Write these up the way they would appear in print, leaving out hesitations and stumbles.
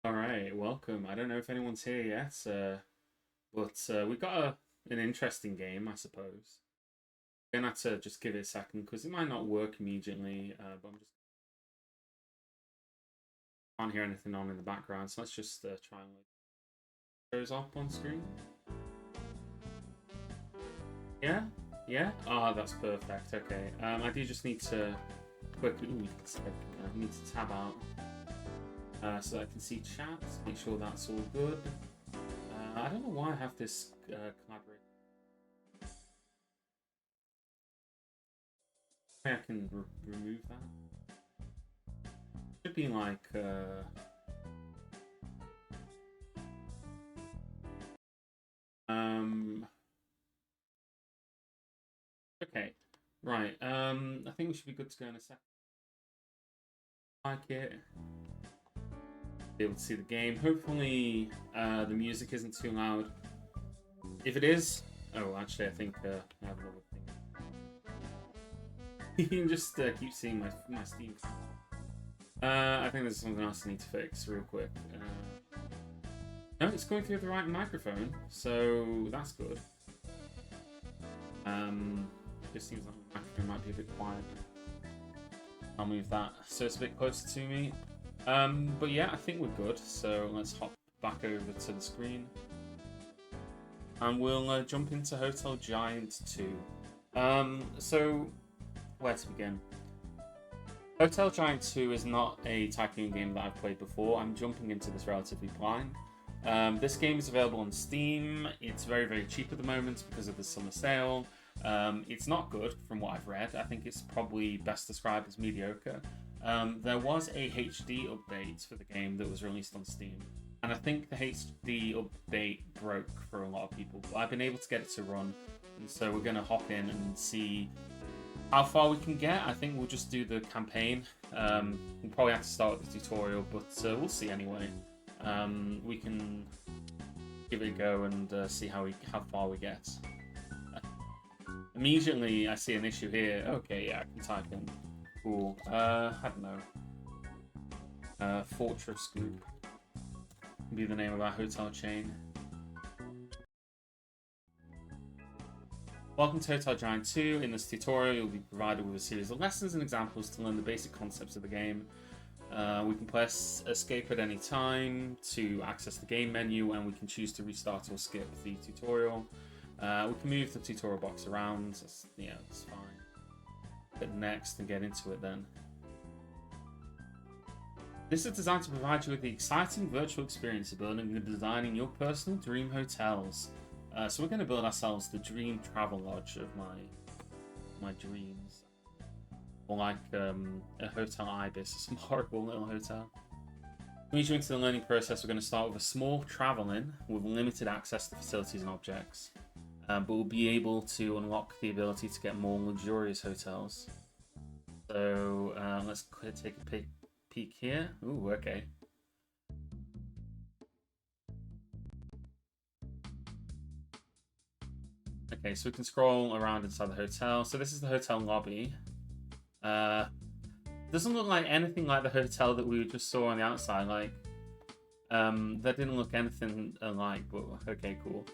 All right, welcome. I don't know if anyone's here yet, but we got an interesting game, I suppose. Gonna have to just give it a second because it might not work immediately, but I'm just can't hear anything on in the background. So let's just try and shows up on screen. Yeah, yeah. Ah, that's perfect. Okay. I do just need to quickly. I need to tab out so that I can see chat. Make sure that's all good. I don't know why I have this collaborate. Maybe I can remove that. Should be like um okay. Right. I think we should be good to go in a second. Like it. Be able to see the game. Hopefully the music isn't too loud. If it is, oh actually I think I have another thing. You can just keep seeing my Steam. I think there's something else I need to fix real quick. No, it's going through the right microphone, so that's good. Just seems like the microphone might be a bit quiet. I'll move that so it's a bit closer to me. But yeah, I think we're good. So let's hop back over to the screen, and we'll jump into Hotel Giant 2. So where to begin? Hotel Giant 2 is not a Tycoon game that I've played before. I'm jumping into this relatively blind. This game is available on Steam. It's very, very cheap at the moment because of the summer sale. It's not good from what I've read. I think it's probably best described as mediocre. There was a HD update for the game that was released on Steam. And I think the HD update broke for a lot of people. But I've been able to get it to run. And so we're going to hop in and see how far we can get. I think we'll just do the campaign. We'll probably have to start with the tutorial, but we'll see anyway. We can give it a go and see how far we get. Immediately, I see an issue here. Okay, yeah, I can type in. Cool. I don't know. Fortress Group can be the name of our hotel chain. Welcome to Hotel Giant 2. In this tutorial, you'll be provided with a series of lessons and examples to learn the basic concepts of the game. We can press escape at any time to access the game menu, and we can choose to restart or skip the tutorial. We can move the tutorial box around. Yeah, that's fine. Hit next and get into it then. This is designed to provide you with the exciting virtual experience of building and designing your personal dream hotels. So we're going to build ourselves the dream travel lodge of my dreams. Or like a Hotel Ibis or some horrible little hotel. To ease you into the learning process, we're going to start with a small travel inn with limited access to facilities and objects. But we'll be able to unlock the ability to get more luxurious hotels. So let's take a peek here. Ooh, okay. Okay, so we can scroll around inside the hotel. So this is the hotel lobby. Doesn't look like anything like the hotel that we just saw on the outside. Like, that didn't look anything alike, but okay, cool.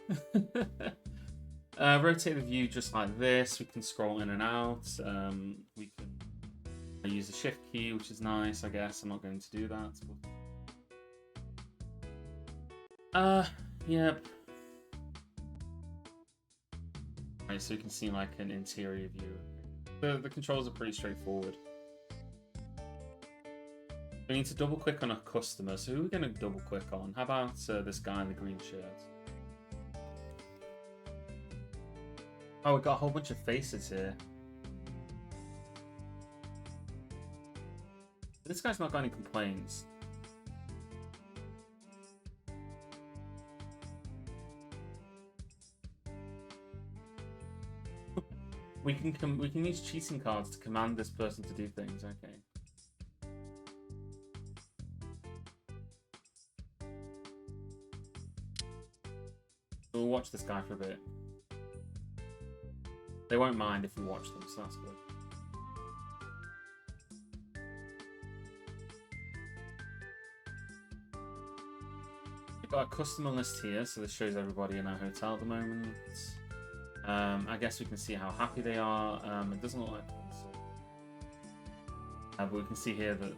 Rotate the view just like this. We can scroll in and out. We can use the shift key, which is nice, I guess. I'm not going to do that. But... yep. Right, so you can see like an interior view. The controls are pretty straightforward. We need to double click on a customer. So who are we going to double click on? How about this guy in the green shirt? Oh, we've got a whole bunch of faces here. This guy's not got any complaints. We can use cheating cards to command this person to do things. Okay. We'll watch this guy for a bit. They won't mind if we watch them, so that's good. got a customer list here, so this shows everybody in our hotel at the moment. I guess we can see how happy they are. It doesn't look like but we can see here that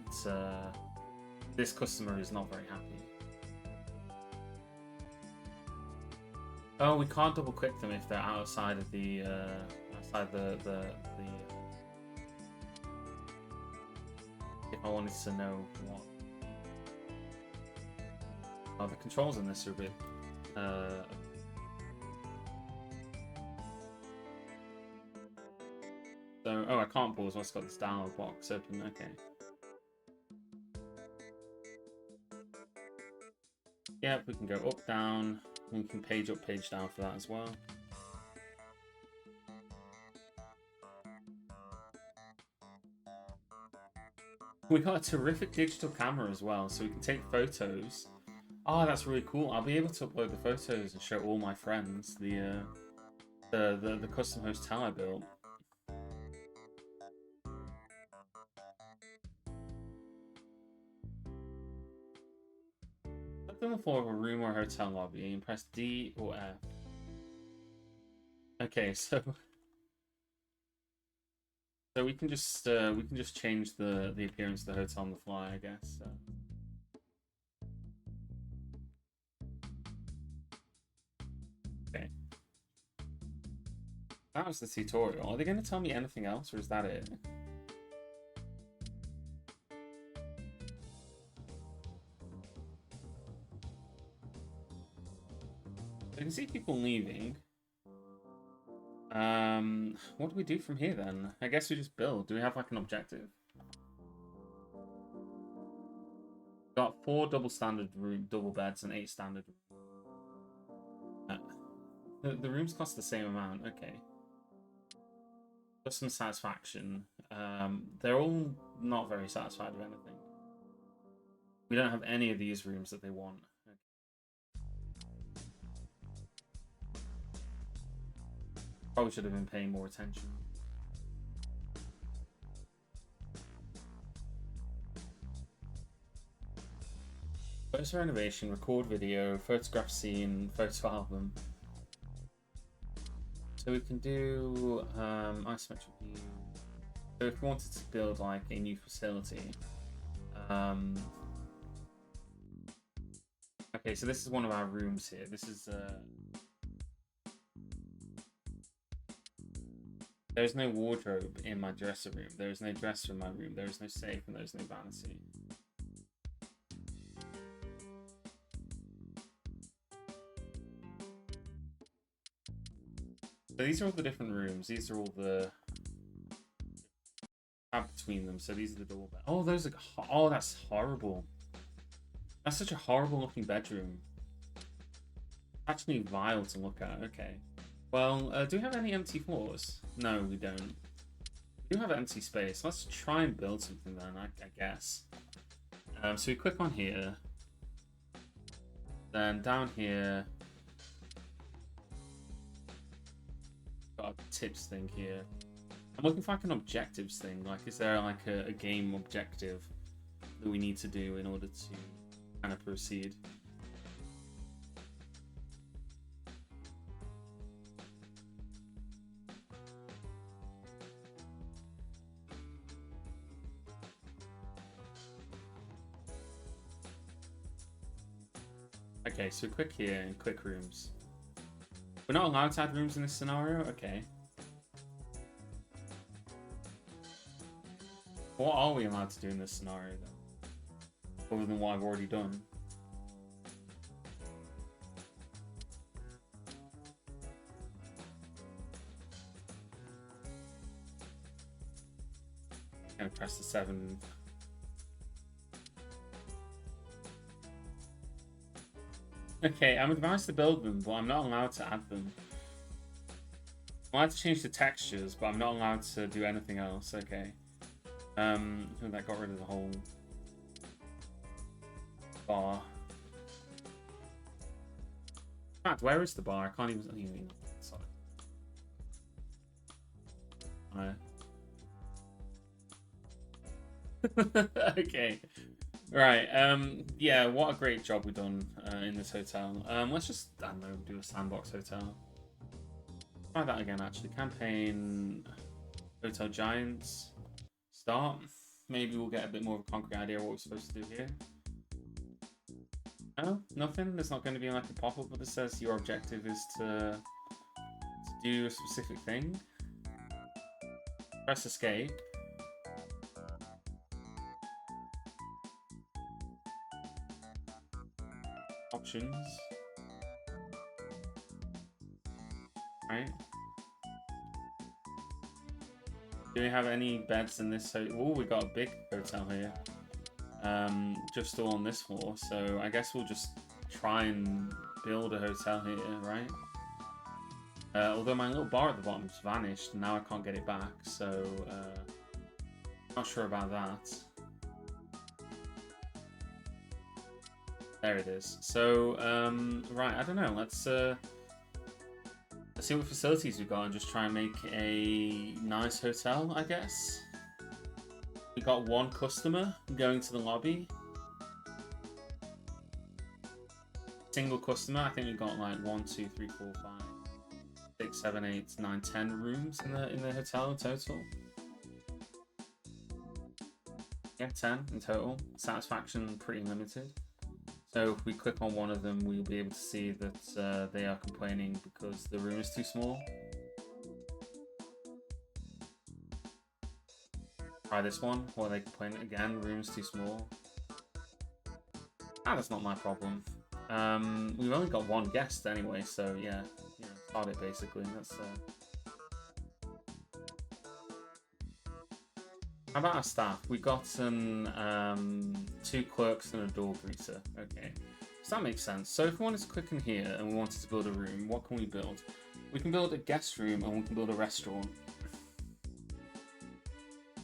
this customer is not very happy. Oh, we can't double click them if they're outside of the if I wanted to know what. Oh, the controls in this are a bit so, oh, I can't pause once I've got this dialog box open. Okay. Yep, we can go up, down. We can page up, page down for that as well. We got a terrific digital camera as well, so we can take photos. Oh, that's really cool. I'll be able to upload the photos and show all my friends the custom hotel I built. Click on the floor of a room or hotel lobby and press D or F. Okay, so we can just change the appearance of the hotel on the fly, I guess. So. Okay. That was the tutorial. Are they going to tell me anything else, or is that it? I can see people leaving. What do we do from here then? I guess we just build. Do we have like an objective? Got 4 double beds and 8 standard. The rooms cost the same amount. Okay. Customer satisfaction. They're all not very satisfied with anything. We don't have any of these rooms that they want. Probably should have been paying more attention. Photo renovation, record video, photograph scene, photo album. So we can do isometric view. So if we wanted to build like a new facility. Okay, so this is one of our rooms here. This is there's no wardrobe in my dresser room. There is no dresser in my room. There is no safe and there is no vanity. So these are all the different rooms. These are all the tab between them. So these are the double bed. Oh, those are. Oh, that's horrible. That's such a horrible looking bedroom. Actually vile to look at. Okay. Well, do we have any empty floors? No, we don't. We do have empty space. Let's try and build something then, I guess. So we click on here. Then down here. Got a tips thing here. I'm looking for like an objectives thing. Like, is there like a game objective that we need to do in order to kind of proceed? Okay, so click here and click rooms. We're not allowed to add rooms in this scenario? Okay. What are we allowed to do in this scenario then? Other than what I've already done. I'm gonna press the 7. Okay, I'm advised to build them, but I'm not allowed to add them. I'm allowed to change the textures, but I'm not allowed to do anything else. Okay. That got rid of the whole bar. In fact, where is the bar? I can't even. Sorry. Okay. Right. Yeah. What a great job we've done in this hotel. Let's just, I don't know, do a sandbox hotel. Try that again, actually. Campaign, Hotel Giants, start. Maybe we'll get a bit more of a concrete idea of what we're supposed to do here. No, nothing. There's not going to be like a pop-up that says your objective is to do a specific thing. Press escape. Options. Right. Do we have any beds in this hotel? Oh, we got a big hotel here. Just all on this floor, so I guess we'll just try and build a hotel here, right? Although my little bar at the bottom just vanished, and now I can't get it back, so not sure about that. There it is. So, right, I don't know. Let's see what facilities we've got and just try and make a nice hotel, I guess. We got one customer going to the lobby. Single customer. I think we got like 1, 2, 3, 4, 5, 6, 7, 8, 9, 10 rooms in the hotel in total. Yeah, 10 in total. Satisfaction pretty limited. So if we click on one of them, we'll be able to see that they are complaining because the room is too small. Try this one, or they complain again, room's too small. Ah, that's not my problem. We've only got one guest anyway, so yeah, start it basically. That's How about our staff? We got some 2 clerks and a door greeter. Okay, so that makes sense. So if we wanted to click in here and we wanted to build a room, what can we build? We can build a guest room and we can build a restaurant.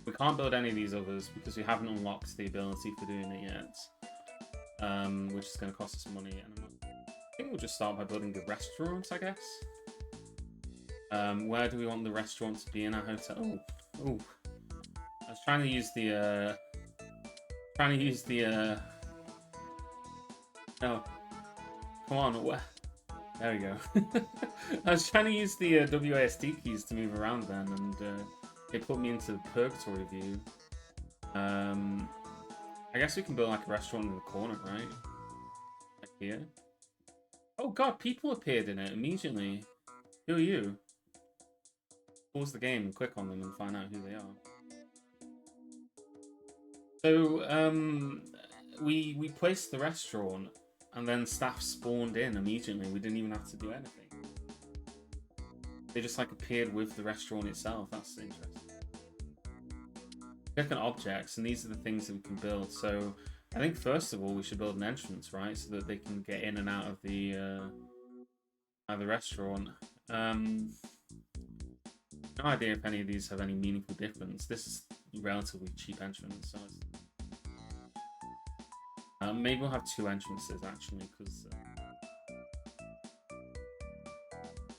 We can't build any of these others because we haven't unlocked the ability for doing it yet, which is going to cost us money. And I think we'll just start by building a restaurant, I guess. Where do we want the restaurant to be in our hotel? Oh. I was trying to use the oh, come on, where? There we go. I was trying to use the WASD keys to move around then, and it put me into the purgatory view. I guess we can build like a restaurant in the corner, right? Like here. Oh god, people appeared in it immediately. Who are you? Pause the game and click on them and find out who they are. So, we placed the restaurant, and then staff spawned in immediately. We didn't even have to do anything. They just like appeared with the restaurant itself. That's interesting. Click on objects, and these are the things that we can build. So, I think first of all we should build an entrance, right, so that they can get in and out of the restaurant. No idea if any of these have any meaningful difference. This is relatively cheap entrance, so maybe we'll have 2 entrances actually, because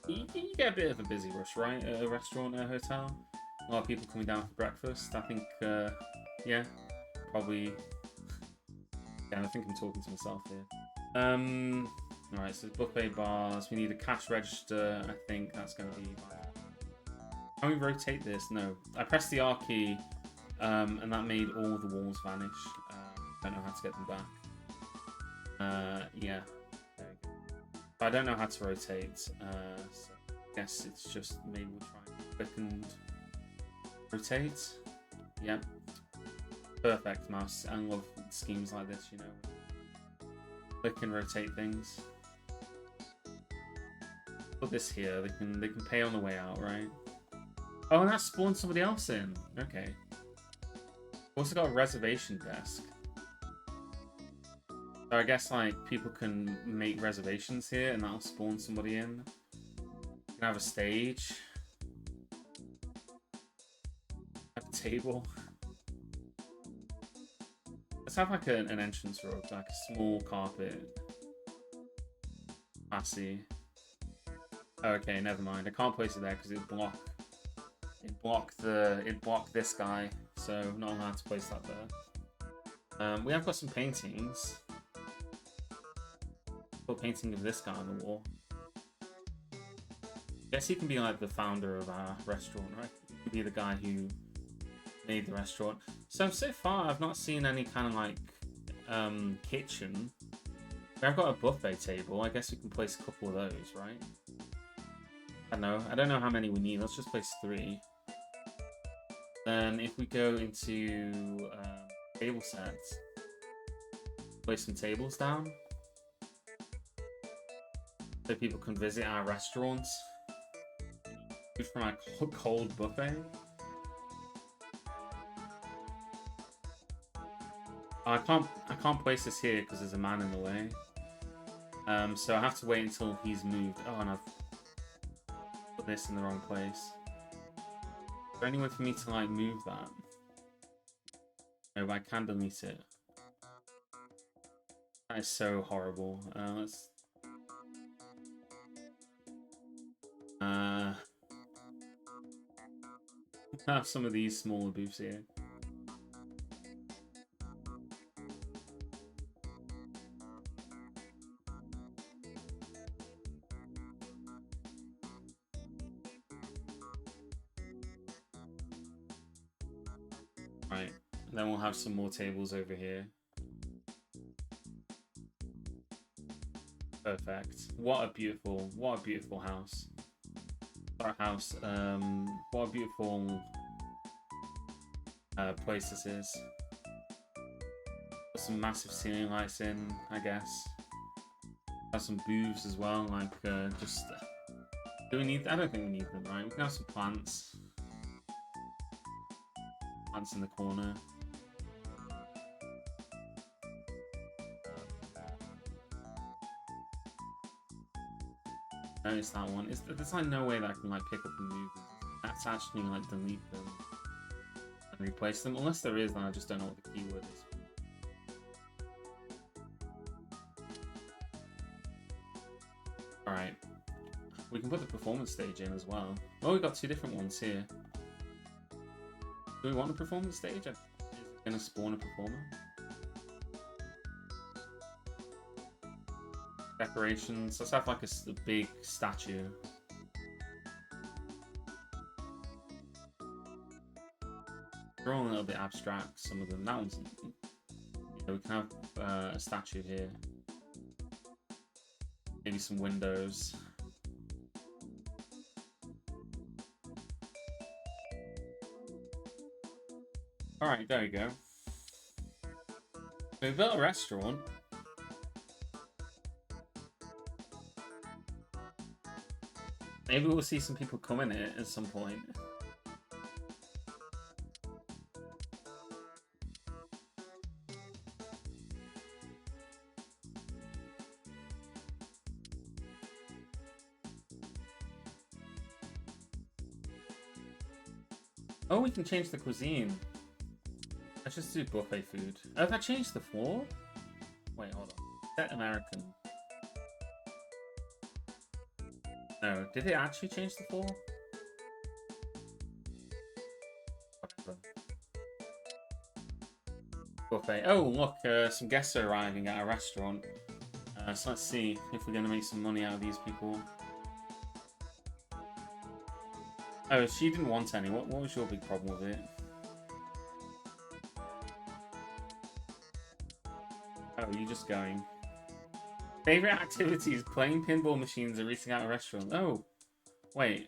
you get a bit of a busy rush, right? At a restaurant, at a hotel, a lot of people coming down for breakfast. I think, yeah, probably. Yeah, I think I'm talking to myself here. Alright, so buffet bars. We need a cash register. I think that's going to be. Can we rotate this? No. I pressed the R key, and that made all the walls vanish. Don't know how to get them back. Yeah. There we go. But I don't know how to rotate, so I guess it's just maybe we'll try and click and rotate. Yep. Perfect mouse. I love schemes like this, you know. Click and rotate things. Put this here. They can pay on the way out, right? Oh, and that spawned somebody else in. Okay. Also got a reservation desk. So I guess like people can make reservations here, and that'll spawn somebody in. You can have a stage. Have a table. Let's have like an entrance rope, like a small carpet. Classy. Okay, never mind. I can't place it there because it blocked this guy, so I'm not allowed to place that there. We have got some paintings. Put a painting of this guy on the wall. Guess he can be like the founder of our restaurant, right? He could be the guy who made the restaurant. So far I've not seen any kind of like kitchen. I've got a buffet table. I guess we can place a couple of those, right? I don't know how many we need. Let's just place 3. Then if we go into table sets, place some tables down so people can visit our restaurants. Food from our cold buffet. I can't place this here because there's a man in the way. So I have to wait until he's moved. Oh, and I've put this in the wrong place. Is there any way for me to like move that? No, but I can delete it. That is so horrible. Let's have some of these smaller booths here. Right, and then we'll have some more tables over here. Perfect. What a beautiful house. Our house. What a beautiful place this is. Put some massive ceiling lights in, I guess. Have some booths as well, like just. Do we need? I don't think we need them, right? We can have some plants. Plants in the corner. Notice that one. There's like no way that I can like pick up and move them. That's actually like delete them and replace them. Unless there is, then I just don't know what the keyword is. Alright. We can put the performance stage in as well. Oh, we've got 2 different ones here. Do we want a performance stage? Is it going to spawn a performer? Decorations. Let's have like a big statue. They're all a little bit abstract, some of them. That one's... Yeah, we can have a statue here. Maybe some windows. Alright, there we go. We've built a restaurant. Maybe we'll see some people come in it at some point. Oh, we can change the cuisine. Let's just do buffet food. Oh, that changed the floor? Wait, hold on. Set American. No, did it actually change the floor? Whatever. Buffet. Oh, look, some guests are arriving at our restaurant. So let's see if we're going to make some money out of these people. Oh, she didn't want any. What was your big problem with it? Oh, you're just going. Favorite activities: playing pinball machines or eating at a restaurant. Oh, wait.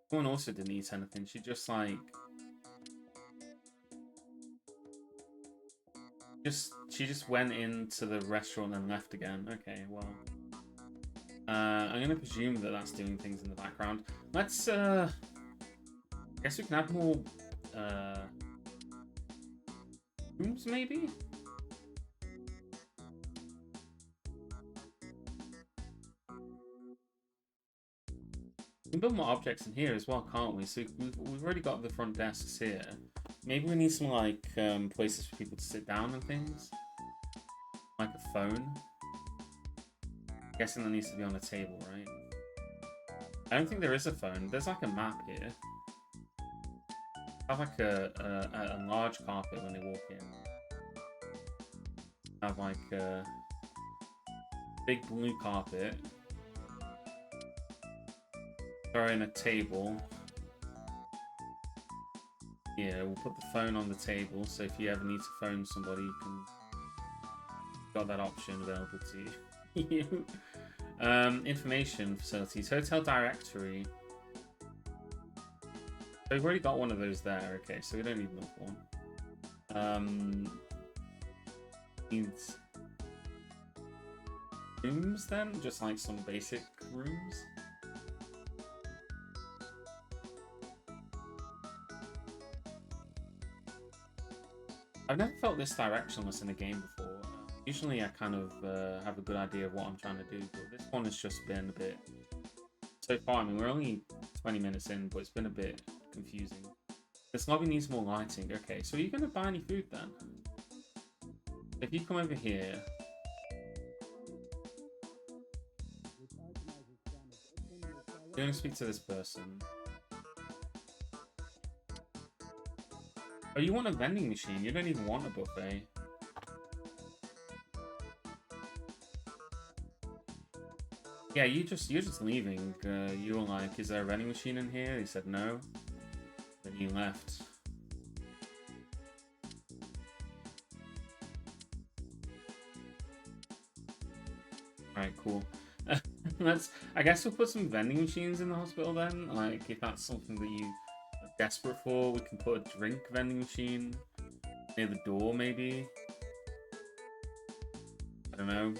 Someone also didn't eat anything. She just like... She just went into the restaurant and left again. Okay, well... I'm going to presume that that's doing things in the background. Let's, I guess we can have more, rooms, maybe? We can build more objects in here as well, can't we? So we've already got the front desks here. Maybe we need some, like, places for people to sit down and things. Like a phone. I'm guessing that needs to be on a table, right? I don't think there is a phone. There's like a map here. I have like a large carpet when they walk in. have like a big blue carpet. Throw in a table. Yeah, we'll put the phone on the table, so if you ever need to phone somebody, you can got that option available to you. Information facilities, hotel directory. So we've already got one of those there. Okay, so we don't need another one. Needs rooms then, just like some basic rooms. I've never felt this directionless in a game before. Usually I kind of have a good idea of what I'm trying to do, but this one has just been a bit... So far, I mean, we're only 20 minutes in, but it's been a bit confusing. This lobby needs more lighting. Okay, so are you going to buy any food then? If you come over here... You're going to speak to this person. Oh, you want a vending machine? You don't even want a buffet. Yeah, you're just leaving. You were like, "Is there a vending machine in here?" He said no. Then you left. Alright, cool. I guess we'll put some vending machines in the hospital then. Like, if that's something that you are desperate for, we can put a drink vending machine near the door, maybe. I don't know.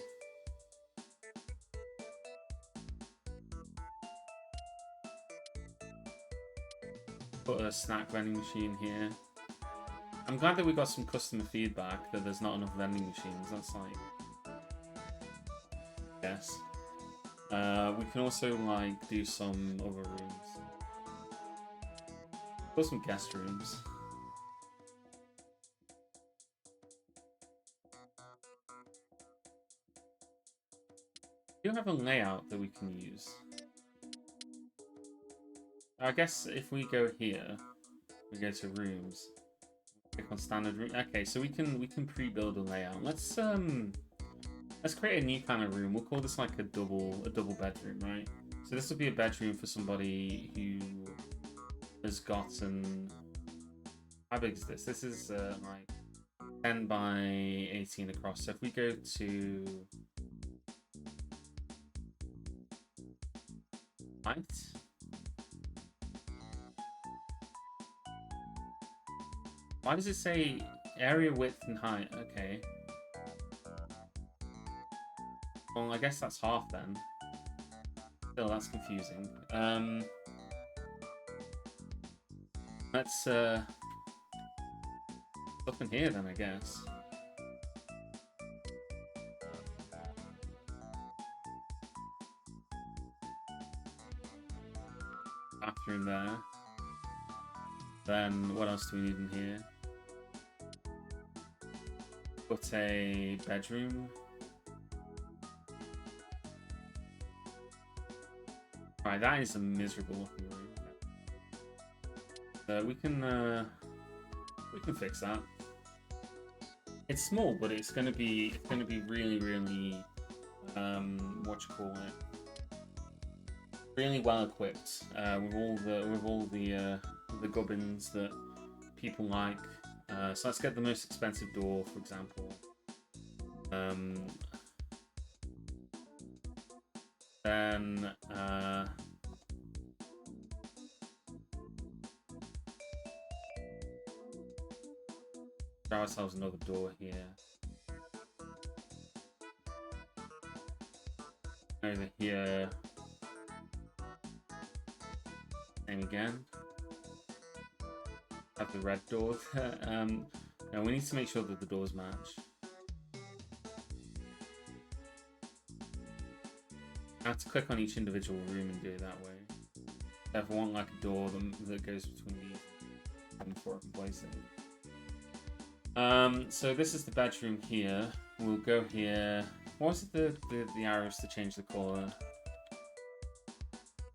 Put a snack vending machine here. I'm glad that we got some customer feedback that there's not enough vending machines. That's like... Yes. We can also like do some other rooms. Put some guest rooms. We do have a layout that we can use. I guess if we go here, we go to rooms. Click on standard room. Okay, so we can pre-build a layout. Let's create a new kind of room. We'll call this like a double bedroom, right? So this will be a bedroom for somebody who has gotten... How big is this? This is like 10 by 18 across. So if we go to height. Why does it say area width and height? Okay. Well, I guess that's half then. Still, that's confusing. Let's up in here then, I guess. Bathroom there. Then what else do we need in here? Put a bedroom. Right, that is a miserable looking room. We can fix that. It's small, but it's gonna be really what you call it? Really well equipped with all the gubbins that people like. So let's get the most expensive door, for example. Then grab ourselves another door here. Over here. Same again. Have the red door. Now we need to make sure that the doors match. I have to click on each individual room and do it that way. If I want like a door that goes between these and before I can place it. So this is the bedroom here. We'll go here. What was it, the arrows to change the colour?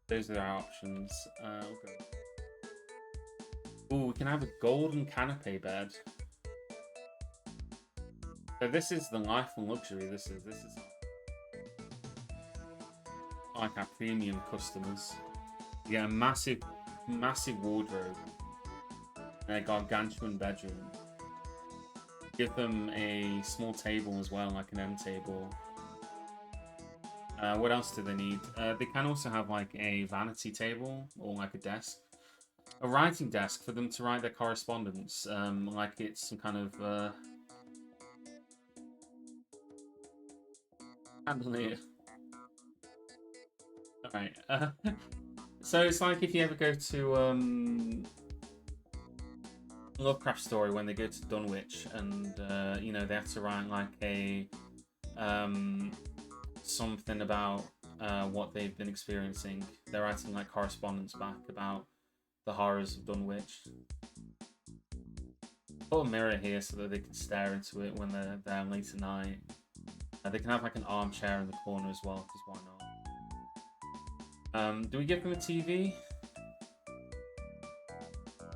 Those are our options. We'll go. Ooh, we can have a golden canopy bed. So this is the life and luxury. This is like our premium customers. You get a massive wardrobe and a gargantuan bedroom. Give them a small table as well, like an end table. What else do they need? They can also have like a vanity table or like a desk. A writing desk for them to write their correspondence, like it's some kind of chandelier. Alright. So it's like if you ever go to Lovecraft Story when they go to Dunwich and you know, they have to write like a something about what they've been experiencing. They're writing like correspondence back about the horrors of Dunwich. Put a mirror here so that they can stare into it when they're there late at night. They can have like an armchair in the corner as well, because why not? Do we give them a TV?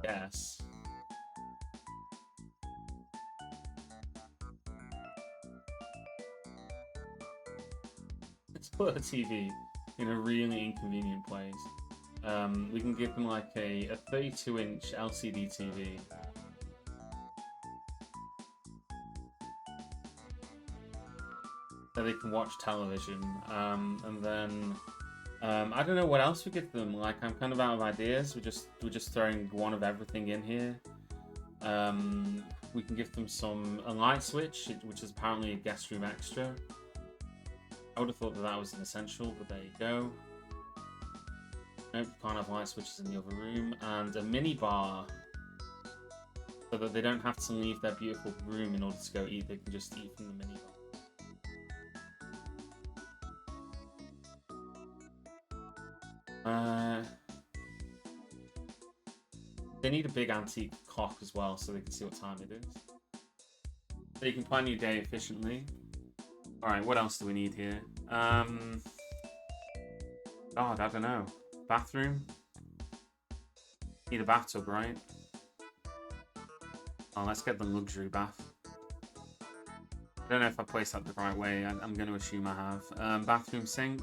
Yes. Let's put a TV in a really inconvenient place. We can give them like a 32-inch LCD TV. So they can watch television. And then I don't know what else we give them. Like, I'm kind of out of ideas. We're just throwing one of everything in here. We can give them a light switch, which is apparently a guest room extra. I would have thought that that was an essential, but there you go. Nope, can't have light switches in the other room. And a mini bar, so that they don't have to leave their beautiful room in order to go eat. They can just eat from the mini bar. They need a big antique clock as well, so they can see what time it is. So you can plan your day efficiently. Alright, what else do we need here? God, I don't know. Bathroom? Need a bathtub, right? Oh, let's get the luxury bath. I don't know if I placed that the right way. I'm going to assume I have. Bathroom sink.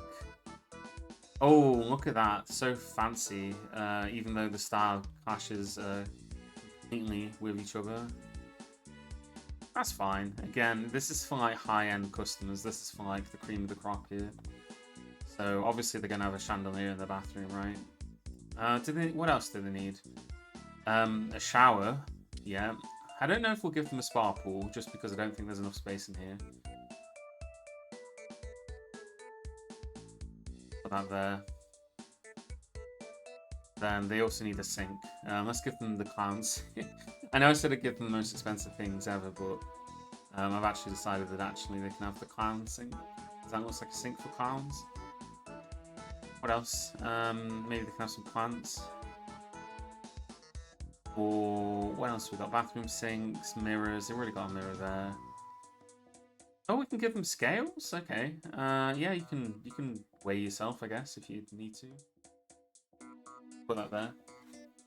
Oh, look at that. So fancy. Even though the style clashes completely with each other. That's fine. Again, this is for like high-end customers. This is for like the cream of the crop here. So obviously they're going to have a chandelier in the bathroom, right? What else do they need? A shower. Yeah. I don't know if we'll give them a spa pool, just because I don't think there's enough space in here. Put that there. Then they also need a sink. Let's give them the clowns. I know I said I'd give them the most expensive things ever, but I've actually decided that actually they can have the clown sink. That looks like a sink for clowns. What else? Maybe they can have some plants. Or what else we got? Bathroom sinks, mirrors. They've already got a mirror there. Oh, we can give them scales. Okay. Yeah, you can weigh yourself, I guess, if you need to. Put that there.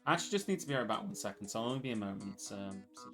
I actually just need to be right back 1 second, so I'll only be a moment. So just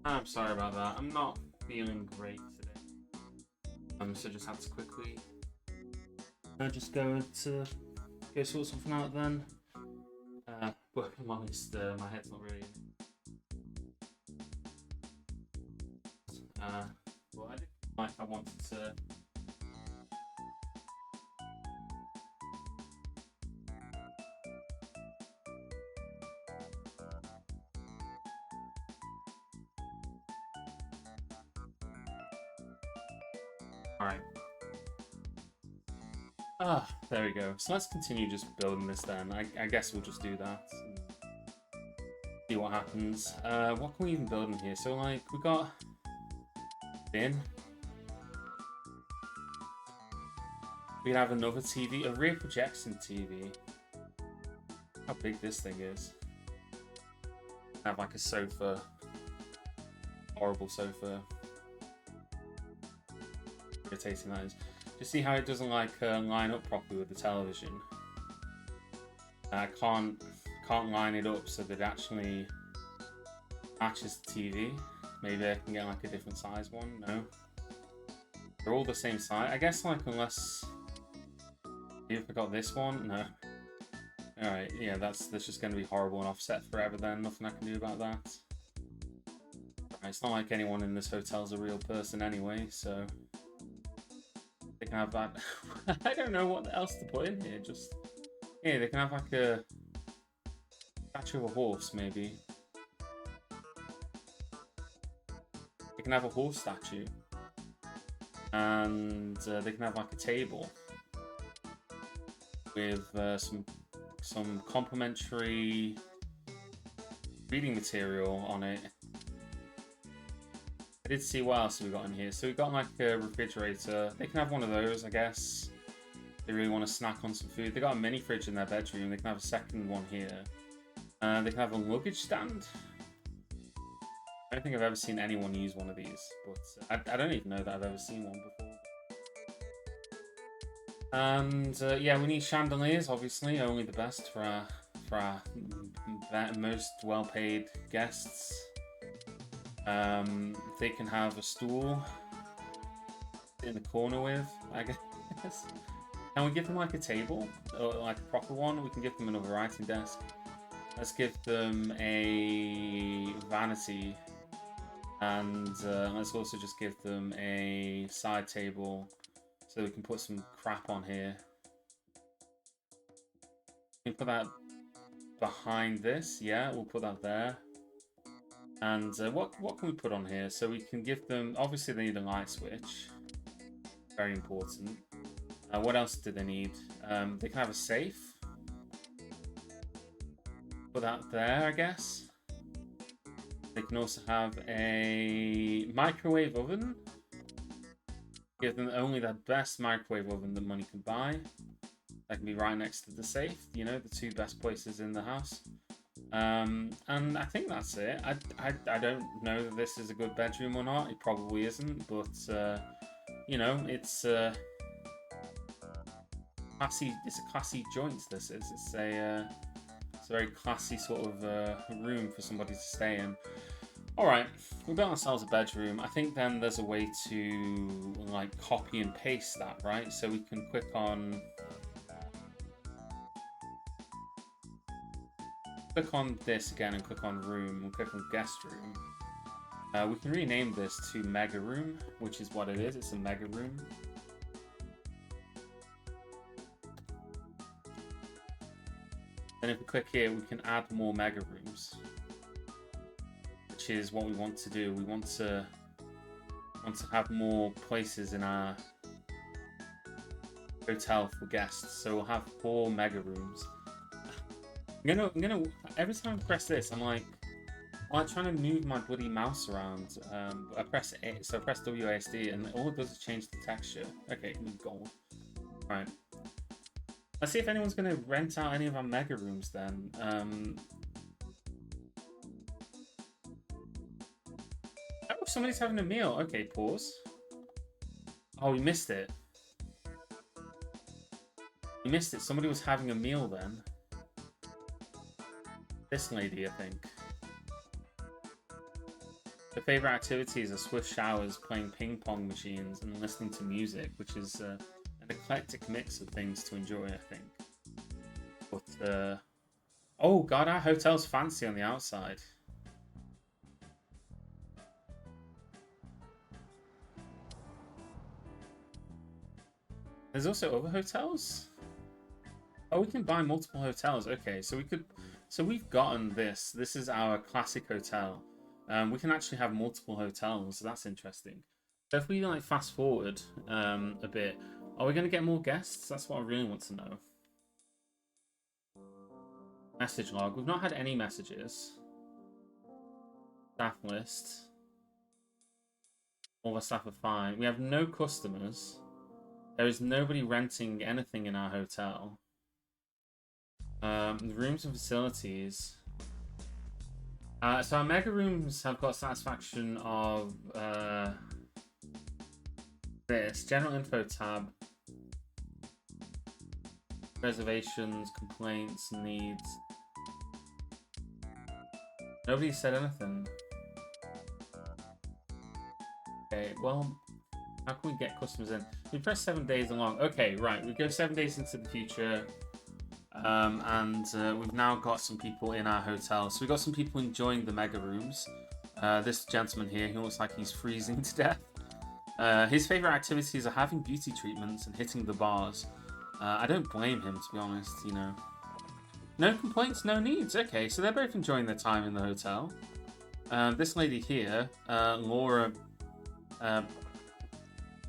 I'm sorry about that. I'm not feeling great today. So just had to quickly just go sort something out then. But if I'm honest, my head's not really. Well, I did like I wanted to. All right. There we go. So let's continue just building this then. I guess we'll just do that. And see what happens. What can we even build in here? So like we got bin. We can have another TV, a rear projection TV. How big this thing is. Have like a sofa. Horrible sofa. Irritating that is. You see how it doesn't like line up properly with the television. I can't line it up so that it actually matches the TV. Maybe I can get like a different size one. No, they're all the same size. I guess like unless you forgot this one. No. All right, yeah, that's just going to be horrible and offset forever. Then nothing I can do about that. Right, it's not like anyone in this hotel's a real person anyway, so. They can have that. I don't know what else to put in here. Just yeah, they can have like a statue of a horse, maybe. They can have a horse statue, and they can have like a table with some complimentary reading material on it. I did see what else we got in here. So we got like a refrigerator. They can have one of those, I guess. They really want to snack on some food. They got a mini fridge in their bedroom. They can have a second one here. They can have a luggage stand. I don't think I've ever seen anyone use one of these, but I don't even know that I've ever seen one before. And yeah, we need chandeliers, obviously. Only the best for our most well-paid guests. They can have a stool in the corner with, I guess. Can we give them like a table, or like a proper one? We can give them another writing desk. Let's give them a vanity, and let's also just give them a side table so we can put some crap on here. We can put that behind this, yeah, we'll put that there. And what can we put on here? So we can give them, obviously they need a light switch, very important. What else do they need? They can have a safe. Put that there, I guess. They can also have a microwave oven. Give them only the best microwave oven that money can buy. That can be right next to the safe, you know, the two best places in the house. And I think that's it. I don't know that this is a good bedroom or not. It probably isn't, but you know, it's classy. It's a classy joint. This is. It's a very classy sort of room for somebody to stay in. All right, we built ourselves a bedroom. I think then there's a way to like copy and paste that, right? So we can click on this again and click on room and click on guest room. We can rename this to mega room, which is what it is. It's a mega room. Then if we click here, we can add more mega rooms, which is what we want to do. We want to have more places in our hotel for guests. So we'll have 4 mega rooms. I'm gonna. Every time I press this, I'm like trying to move my bloody mouse around. I press A, so I press WASD, and all it does is change the texture. Okay, gold. All right. Let's see if anyone's gonna rent out any of our mega rooms then. Oh, somebody's having a meal. Okay, pause. Oh, we missed it. We missed it. Somebody was having a meal then. This lady, I think. The favorite activities are swift showers, playing ping pong machines, and listening to music, which is an eclectic mix of things to enjoy, I think. But oh god, our hotel's fancy on the outside. There's also other hotels? Oh, we can buy multiple hotels. Okay, so we could... So we've gotten this. This is our classic hotel. We can actually have multiple hotels. So that's interesting. So if we like fast forward a bit, are we going to get more guests? That's what I really want to know. Message log. We've not had any messages. Staff list. All the staff are fine. We have no customers. There is nobody renting anything in our hotel. The rooms and facilities. So our mega rooms have got satisfaction of this. General info tab. Reservations, complaints, needs. Nobody said anything. Okay, well, how can we get customers in? We press 7 days along. Okay, right. We go 7 days into the future. And we've now got some people in our hotel. So we've got some people enjoying the mega rooms. This gentleman here, he looks like he's freezing to death. His favorite activities are having beauty treatments and hitting the bars. I don't blame him, to be honest, you know. No complaints, no needs. Okay, so they're both enjoying their time in the hotel. This lady here, Laura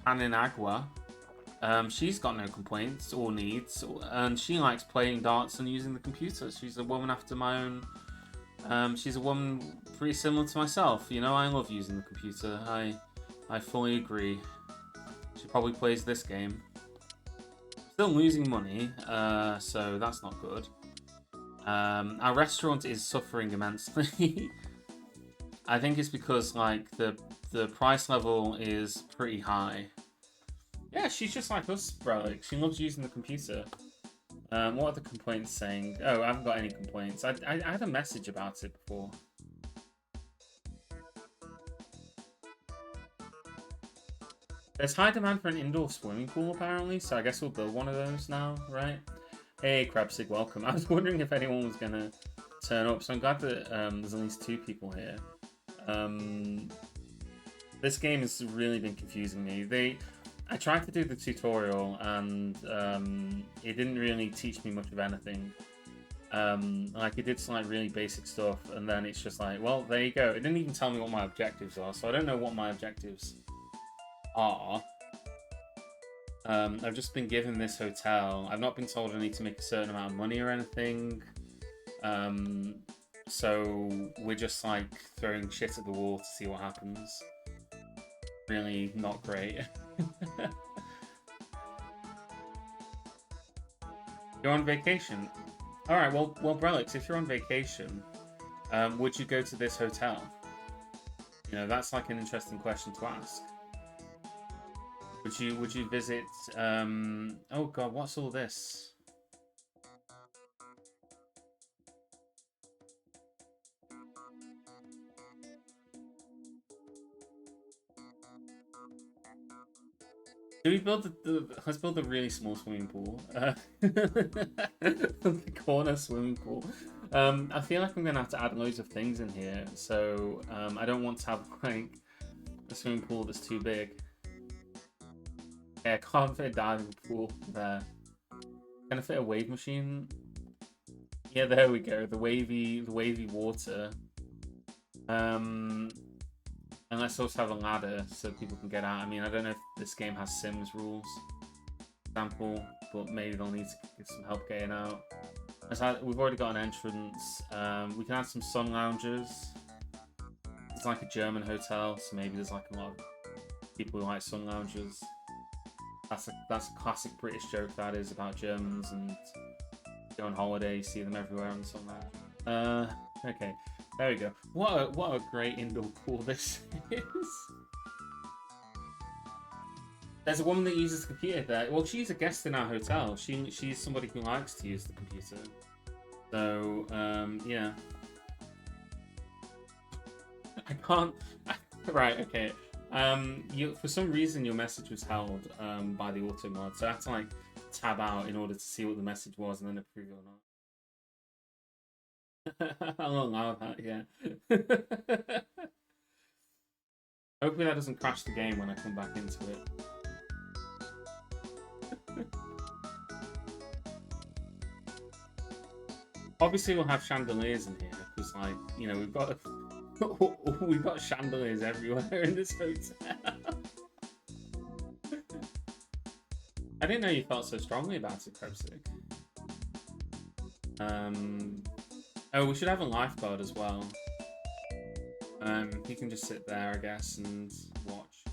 Paninagua, she's got no complaints or needs, and she likes playing darts and using the computer. She's a woman after my own. She's a woman pretty similar to myself. You know, I love using the computer. I fully agree. She probably plays this game. Still losing money, so that's not good. Our restaurant is suffering immensely. I think it's because like the price level is pretty high. Yeah, she's just like us, bro. Like, she loves using the computer. What are the complaints saying? Oh, I haven't got any complaints. I had a message about it before. There's high demand for an indoor swimming pool, apparently, so I guess we'll build one of those now, right? Hey, Crabsig, welcome. I was wondering if anyone was going to turn up, so I'm glad that there's at least 2 people here. This game has really been confusing me. I tried to do the tutorial, and it didn't really teach me much of anything. Like, it did some like, really basic stuff, and then it's just like, well, there you go. It didn't even tell me what my objectives are, so I don't know what my objectives are. I've just been given this hotel. I've not been told I need to make a certain amount of money or anything. So we're just like throwing shit at the wall to see what happens. Really not great. You're on vacation? Alright, well, Brelix, if you're on vacation, would you go to this hotel? You know, that's like an interesting question to ask. Would you visit oh god, what's all this? Do we build let's build a really small swimming pool. The corner swimming pool. I feel like I'm gonna have to add loads of things in here, so I don't want to have like a swimming pool that's too big. Yeah, I can't fit a diving pool there. Can I fit a wave machine? Yeah, there we go. The wavy water. And let's also have a ladder so people can get out. I mean, I don't know if this game has Sims rules, for example, but maybe they'll need to get some help getting out. We've already got an entrance. We can add some sun lounges. It's like a German hotel, so maybe there's like a lot of people who like sun lounges. That's a classic British joke, that is, about Germans, and go on holiday, you see them everywhere on the sun lounge. Okay. There we go. What a great indoor pool this is. There's a woman that uses the computer there. Well, she's a guest in our hotel. She's somebody who likes to use the computer. So, yeah. I can't. Right, okay. You for some reason your message was held by the auto mod, so I had to like tab out in order to see what the message was and then approve it or not. I'll allow that, yeah. Hopefully that doesn't crash the game when I come back into it. Obviously we'll have chandeliers in here because, like, you know, we've got chandeliers everywhere in this hotel. I didn't know you felt so strongly about it, Krebsic. Oh, we should have a lifeguard as well. He can just sit there, I guess, and watch.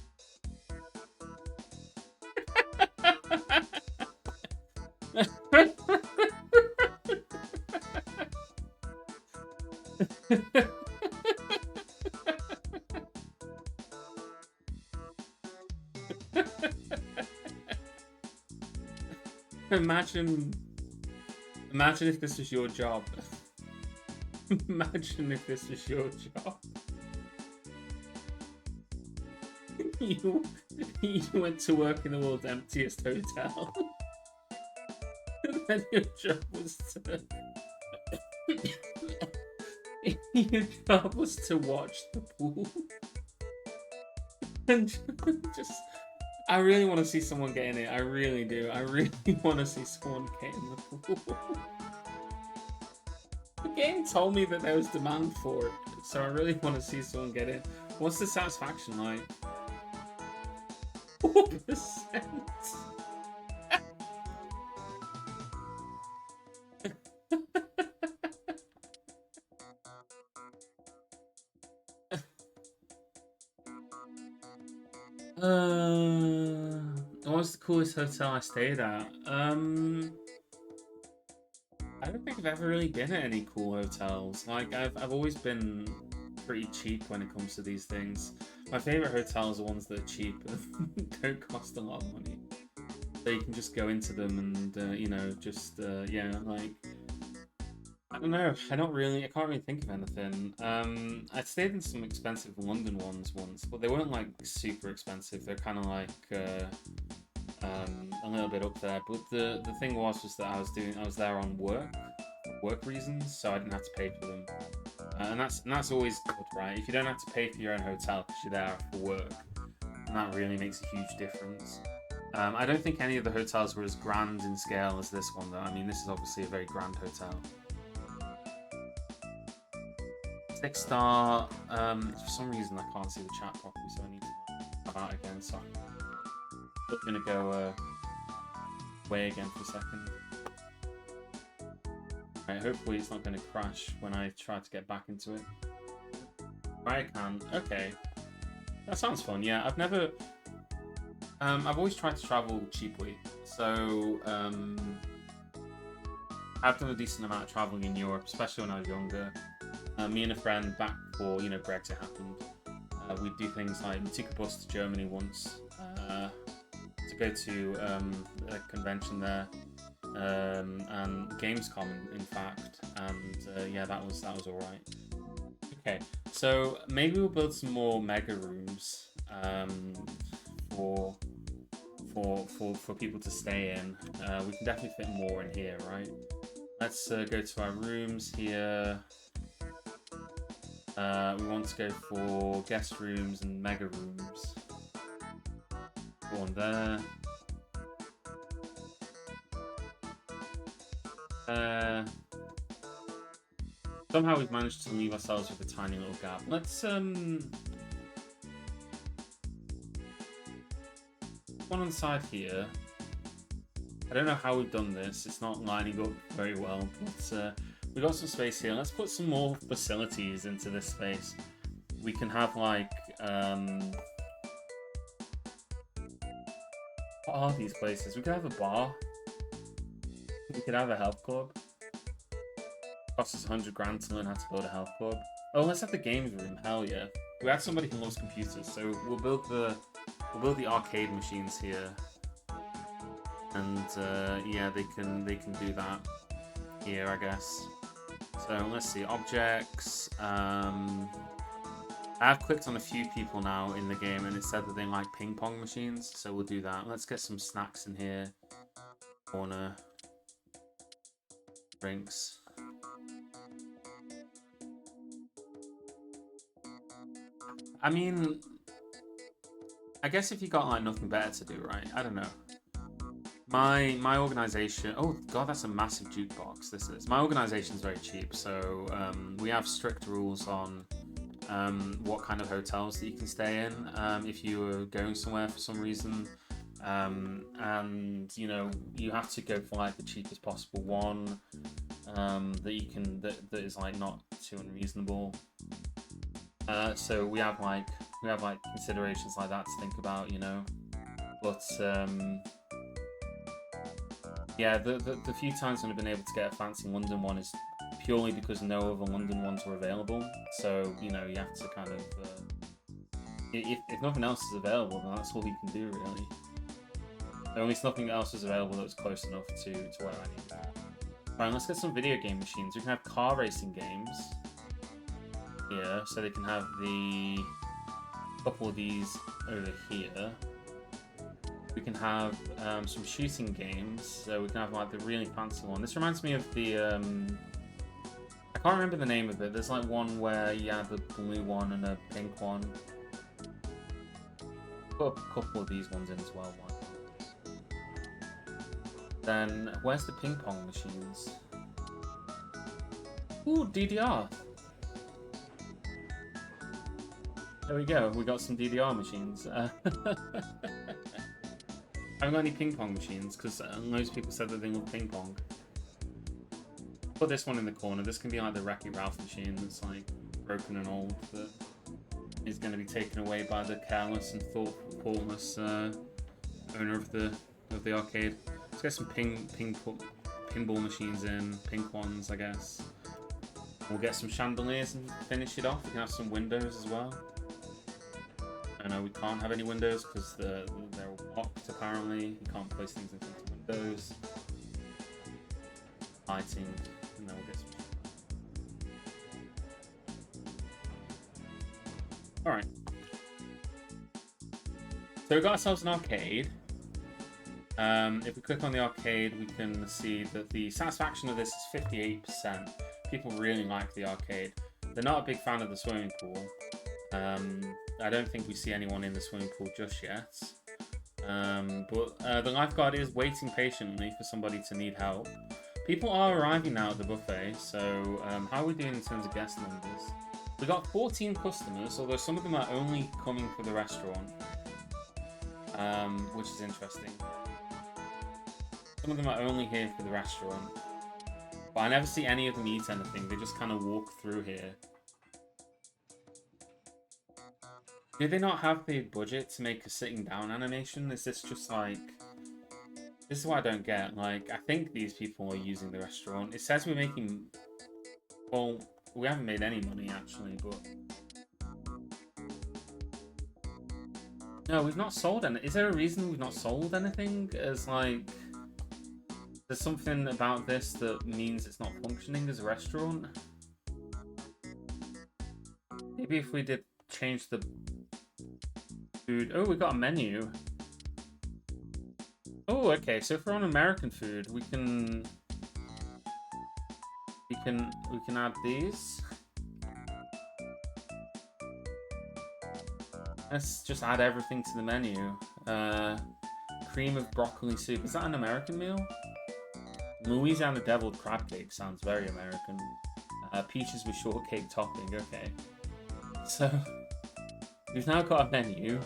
Imagine if this was your job. Imagine if this was your job. You went to work in the world's emptiest hotel. And then your job was to your job was to watch the pool. And just I really want to see someone get in it. I really do. I really want to see someone get in the pool. The game told me that there was demand for it, so I really want to see someone get in. What's the satisfaction like? 4%. What was the coolest hotel I stayed at? I don't think I've ever really been at any cool hotels. Like I've always been pretty cheap when it comes to these things. My favorite hotels are ones that are cheap and don't cost a lot of money. So you can just go into them and you know, just yeah, like I don't know. I can't really think of anything. I stayed in some expensive London ones once, but they weren't like super expensive. They're kind of like a little bit up there. But the thing was that I was there on work reasons, so I didn't have to pay for them. And that's always good, right? If you don't have to pay for your own hotel because you're there for work, and that really makes a huge difference. I don't think any of the hotels were as grand in scale as this one, though. I mean, this is obviously a very grand hotel. 6-star. For some reason, I can't see the chat properly, so I need to come out again. So I'm gonna go away again for a second. Right, hopefully it's not gonna crash when I try to get back into it. Right, I can. Okay, that sounds fun. Yeah, I've never. I've always tried to travel cheaply, so I've done a decent amount of traveling in Europe, especially when I was younger. Me and a friend, back before Brexit happened, we'd do things like we took a bus to Germany once to go to a convention there, and Gamescom in fact, and yeah, that was all right. Okay, so maybe we'll build some more mega rooms for people to stay in. We can definitely fit more in here, right? Let's go to our rooms here. We want to go for guest rooms and mega rooms. One there. Somehow we've managed to leave ourselves with a tiny little gap. Let's one on the side here. I don't know how we've done this. It's not lining up very well, but we got some space here. Let's put some more facilities into this space. We can have like what are these places? We could have a bar. We could have a health club. Costs us 100 grand to learn how to build a health club. Oh, let's have the games room. Hell yeah! We had somebody who loves computers, so we'll build the arcade machines here, and yeah, they can do that here, I guess. So let's see, objects. I've clicked on a few people now in the game, and it said that they like ping pong machines, so we'll do that. Let's get some snacks in here. Corner. Drinks. I mean, I guess if you got like nothing better to do, right? I don't know. My organization. Oh god, that's a massive jukebox. This is my organization is very cheap, so we have strict rules on what kind of hotels that you can stay in if you were going somewhere for some reason. And you know, you have to go for like the cheapest possible one that you can that is like not too unreasonable. So we have like considerations like that to think about, you know. But yeah, the few times when I've been able to get a fancy London one is purely because no other London ones were available. So you know, you have to kind of if nothing else is available, then that's all you can do really. At least nothing else is available that was close enough to what I need. Right, let's get some video game machines. We can have car racing games here, so they can have the couple of these over here. We can have some shooting games, so we can have like the really fancy one. This reminds me of the I can't remember the name of it. There's like one where you have a blue one and a pink one. Put a couple of these ones in as well. One. Then where's the ping pong machines? Ooh, DDR. There we go. We got some DDR machines. I haven't got any ping pong machines because most people said that they love ping pong. Put this one in the corner. This can be like the Wreck-It Ralph machine that's like broken and old that is going to be taken away by the careless and thoughtless owner of the arcade. Let's get some pinball machines in, pink ones, I guess. We'll get some chandeliers and finish it off. We can have some windows as well. I know we can't have any windows because they're locked apparently. You can't place things in front of windows. Lighting, and then we'll get some. Alright. So we got ourselves an arcade. If we click on the arcade, we can see that the satisfaction of this is 58%. People really like the arcade. They're not a big fan of the swimming pool. I don't think we see anyone in the swimming pool just yet. But the lifeguard is waiting patiently for somebody to need help. People are arriving now at the buffet, so how are we doing in terms of guest numbers? We got 14 customers, although some of them are only coming for the restaurant, which is interesting. Some of them are only here for the restaurant, but I never see any of them eat anything. They just kind of walk through here. Do they not have the budget to make a sitting down animation? Is this just like... This is what I don't get. Like, I think these people are using the restaurant. It says we're making... Well, we haven't made any money, actually, but... No, we've not sold any. Is there a reason we've not sold anything? As, like... There's something about this that means it's not functioning as a restaurant? Maybe if we did change the... food... Oh, we got a menu. Oh, okay. So if we're on American food, we can add these. Let's just add everything to the menu. Cream of broccoli soup. Is that an American meal? Louisiana deviled crab cake sounds very American. Peaches with shortcake topping. Okay. So we've now got a menu.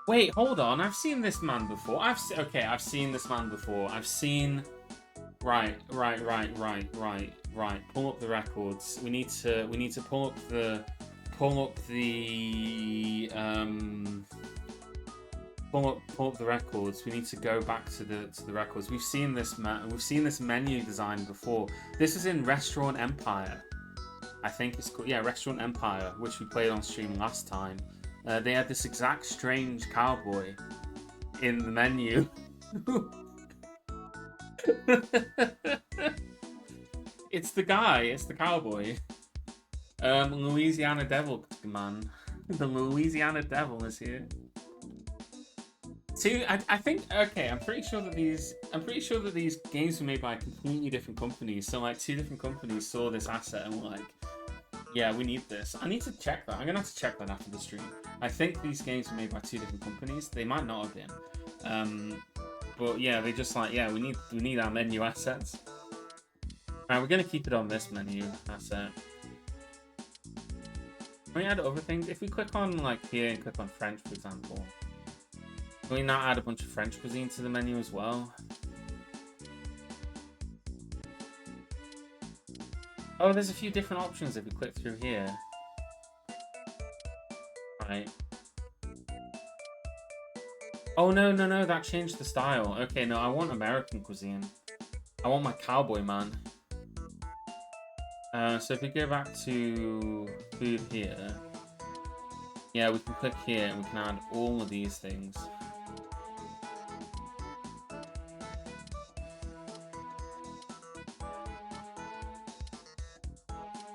Wait, hold on. I've seen this man before. I've seen this man before. I've seen... Right. Pull up the records. We need to pull up the records. We need to go back to the records. We've seen this menu design before. This is in Restaurant Empire. I think it's called, yeah, Restaurant Empire, which we played on stream last time. They had this exact strange cowboy in the menu. it's the guy. It's the cowboy. Louisiana Devil, man. The Louisiana Devil is here. Two, I think okay. I'm pretty sure that these games were made by completely different companies. So like two different companies saw this asset and were like, yeah, we need this. I need to check that. I'm gonna have to check that after the stream. I think these games were made by two different companies. They might not have been. But yeah, they just like, yeah, we need our menu assets. Alright, we're gonna keep it on this menu asset. Can we add other things? If we click on like here and click on French, for example, can we now add a bunch of French cuisine to the menu as well? Oh, there's a few different options if we click through here. Right. Oh, no, that changed the style. Okay, no, I want American cuisine. I want my cowboy man. So if we go back to food here, yeah, we can click here and we can add all of these things.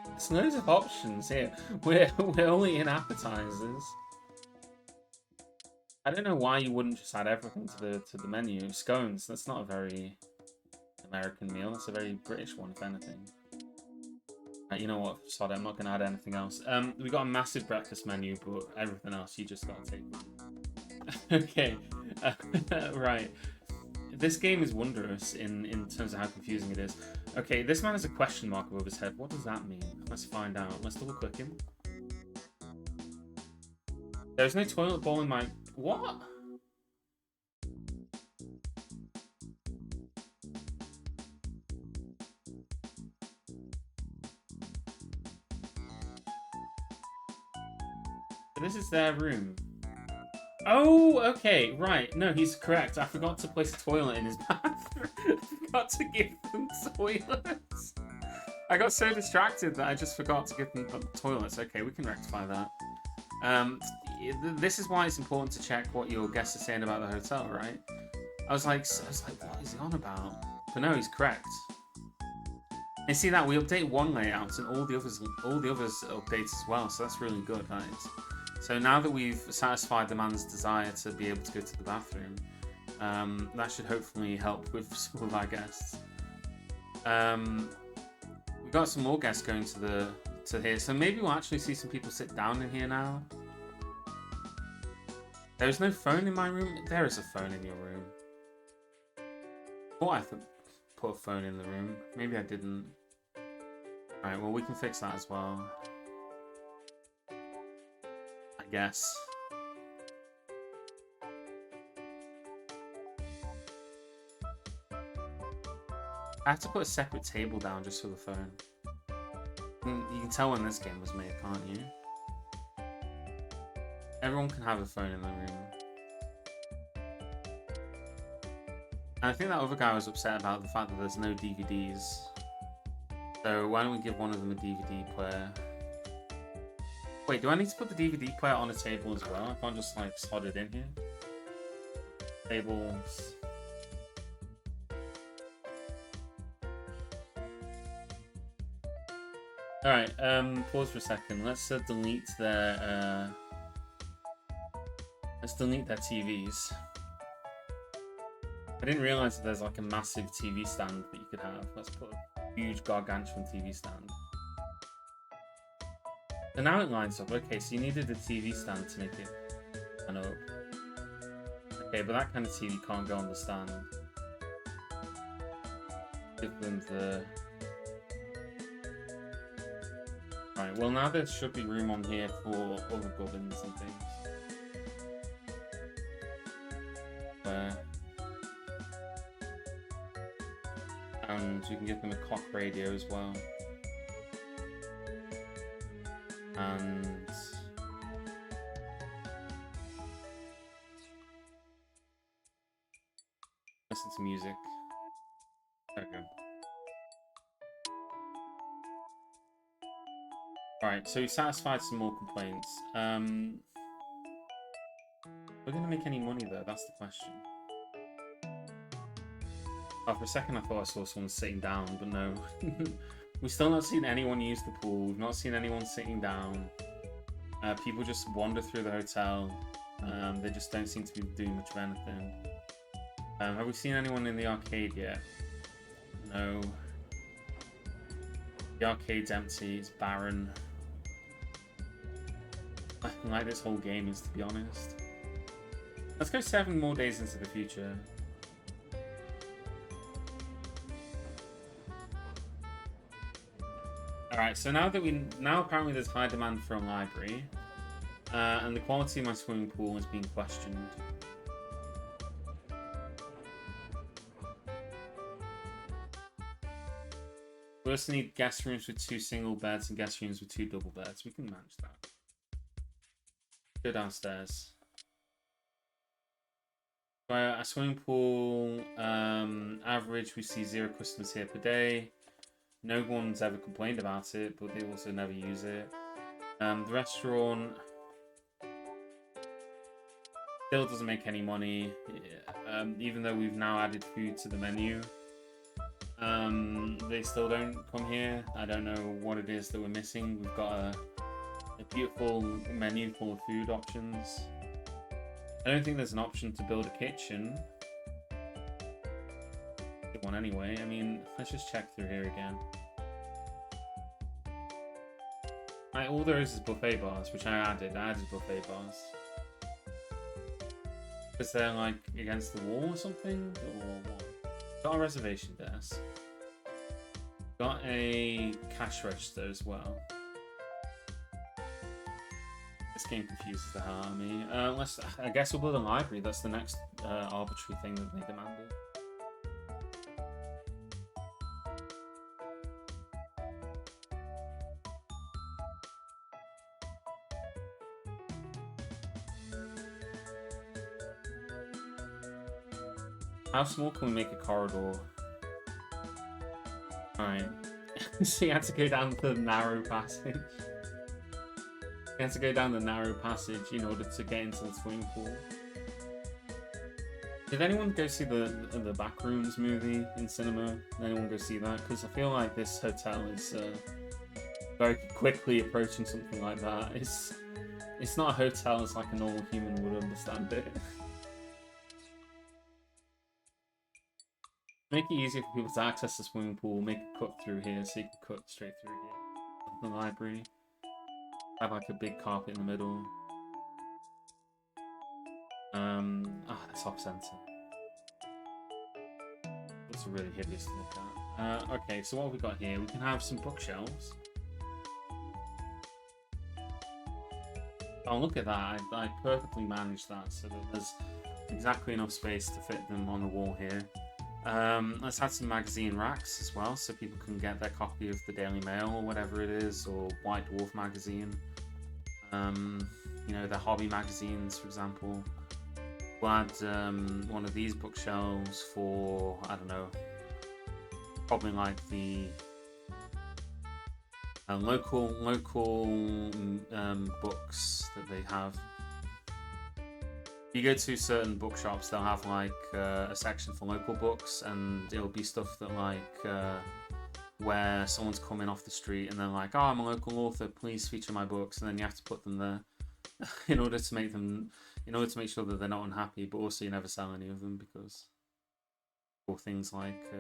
There's loads of options here. We're only in appetizers. I don't know why you wouldn't just add everything to the menu. Scones, that's not a very American meal. That's a very British one, if anything. You know what? Sorry, I'm not going to add anything else. We got a massive breakfast menu, but everything else you just got to take. Okay, right. This game is wondrous in terms of how confusing it is. Okay, this man has a question mark above his head. What does that mean? Let's find out. Let's double click him. There's no toilet bowl in my... What? This is their room. Oh, okay, right. No, he's correct. I forgot to place a toilet in his bathroom. I forgot to give them toilets. I got so distracted that I just forgot to give them toilets. Okay, we can rectify that. This is why it's important to check what your guests are saying about the hotel, right? I was like, what is he on about? But no, he's correct. And see that we update one layout and all the others update as well. So that's really good, guys. So now that we've satisfied the man's desire to be able to go to the bathroom, that should hopefully help with some of our guests. We've got some more guests going to here, so maybe we'll actually see some people sit down in here now. There is no phone in my room. There is a phone in your room. Oh, I put a phone in the room. Maybe I didn't. Alright, well we can fix that as well. I guess. I have to put a separate table down just for the phone. You can tell when this game was made, can't you? Everyone can have a phone in the room. And I think that other guy was upset about the fact that there's no DVDs. So why don't we give one of them a DVD player? Wait, do I need to put the DVD player on a table as well? I can't just like slot it in here. Tables. Alright, pause for a second. Let's delete their let's delete their TVs. I didn't realise that there's like a massive TV stand that you could have. Let's put a huge gargantuan TV stand. And now it lines up. Okay, so you needed a TV stand to make it line up. Okay, but that kind of TV can't go on the stand. Give them the... Right, well now there should be room on here for other gubbins and things. And you can give them a cock radio as well. And listen to music. There we go. Alright, so we satisfied some more complaints. We're gonna make any money though, that's the question. Oh, for a second I thought I saw someone sitting down, but no. We've still not seen anyone use the pool. We've not seen anyone sitting down. People just wander through the hotel. They just don't seem to be doing much of anything. Have we seen anyone in the arcade yet? No. The arcade's empty. It's barren. I like this whole game is, to be honest. Let's go 7 more days into the future. Alright, so now apparently there's high demand for a library, and the quality of my swimming pool is being questioned. We also need guest rooms with 2 single beds and guest rooms with 2 double beds. We can manage that. Go downstairs. So a swimming pool, average, we see 0 customers here per day. No one's ever complained about it, but they also never use it. The restaurant still doesn't make any money, even though we've now added food to the menu. They still don't come here. I don't know what it is that we're missing. We've got a beautiful menu full of food options. I don't think there's an option to build a kitchen. Good one anyway. I mean, let's just check through here again. All there is buffet bars, which I added. I added buffet bars. Is they're like against the wall or something? Or what? Got a reservation desk. Got a cash register as well. This game confuses the hell out of me. I guess we'll build a library. That's the next arbitrary thing that they demanded. How small can we make a corridor? Alright. So you had to go down the narrow passage. You had to go down the narrow passage in order to get into the swimming pool. Did anyone go see the Backrooms movie in cinema? Did anyone go see that? Because I feel like this hotel is very quickly approaching something like that. It's not a hotel as like a normal human would understand it. Make it easier for people to access the swimming pool, make a cut through here so you can cut straight through here. The library. Have like a big carpet in the middle. That's off center. It's really hideous to look at. Okay, so what have we got here? We can have some bookshelves. Oh, look at that. I perfectly managed that so that there's exactly enough space to fit them on the wall here. Let's add some magazine racks as well, so people can get their copy of the Daily Mail or whatever it is, or White Dwarf magazine. You know, their hobby magazines, for example. We'll add one of these bookshelves for, I don't know, probably like the local books that they have. You go to certain bookshops, they'll have like a section for local books, and it'll be stuff that like where someone's coming off the street and they're like, "Oh, I'm a local author, please feature my books," and then you have to put them there in order to make sure that they're not unhappy, but also you never sell any of them because or things like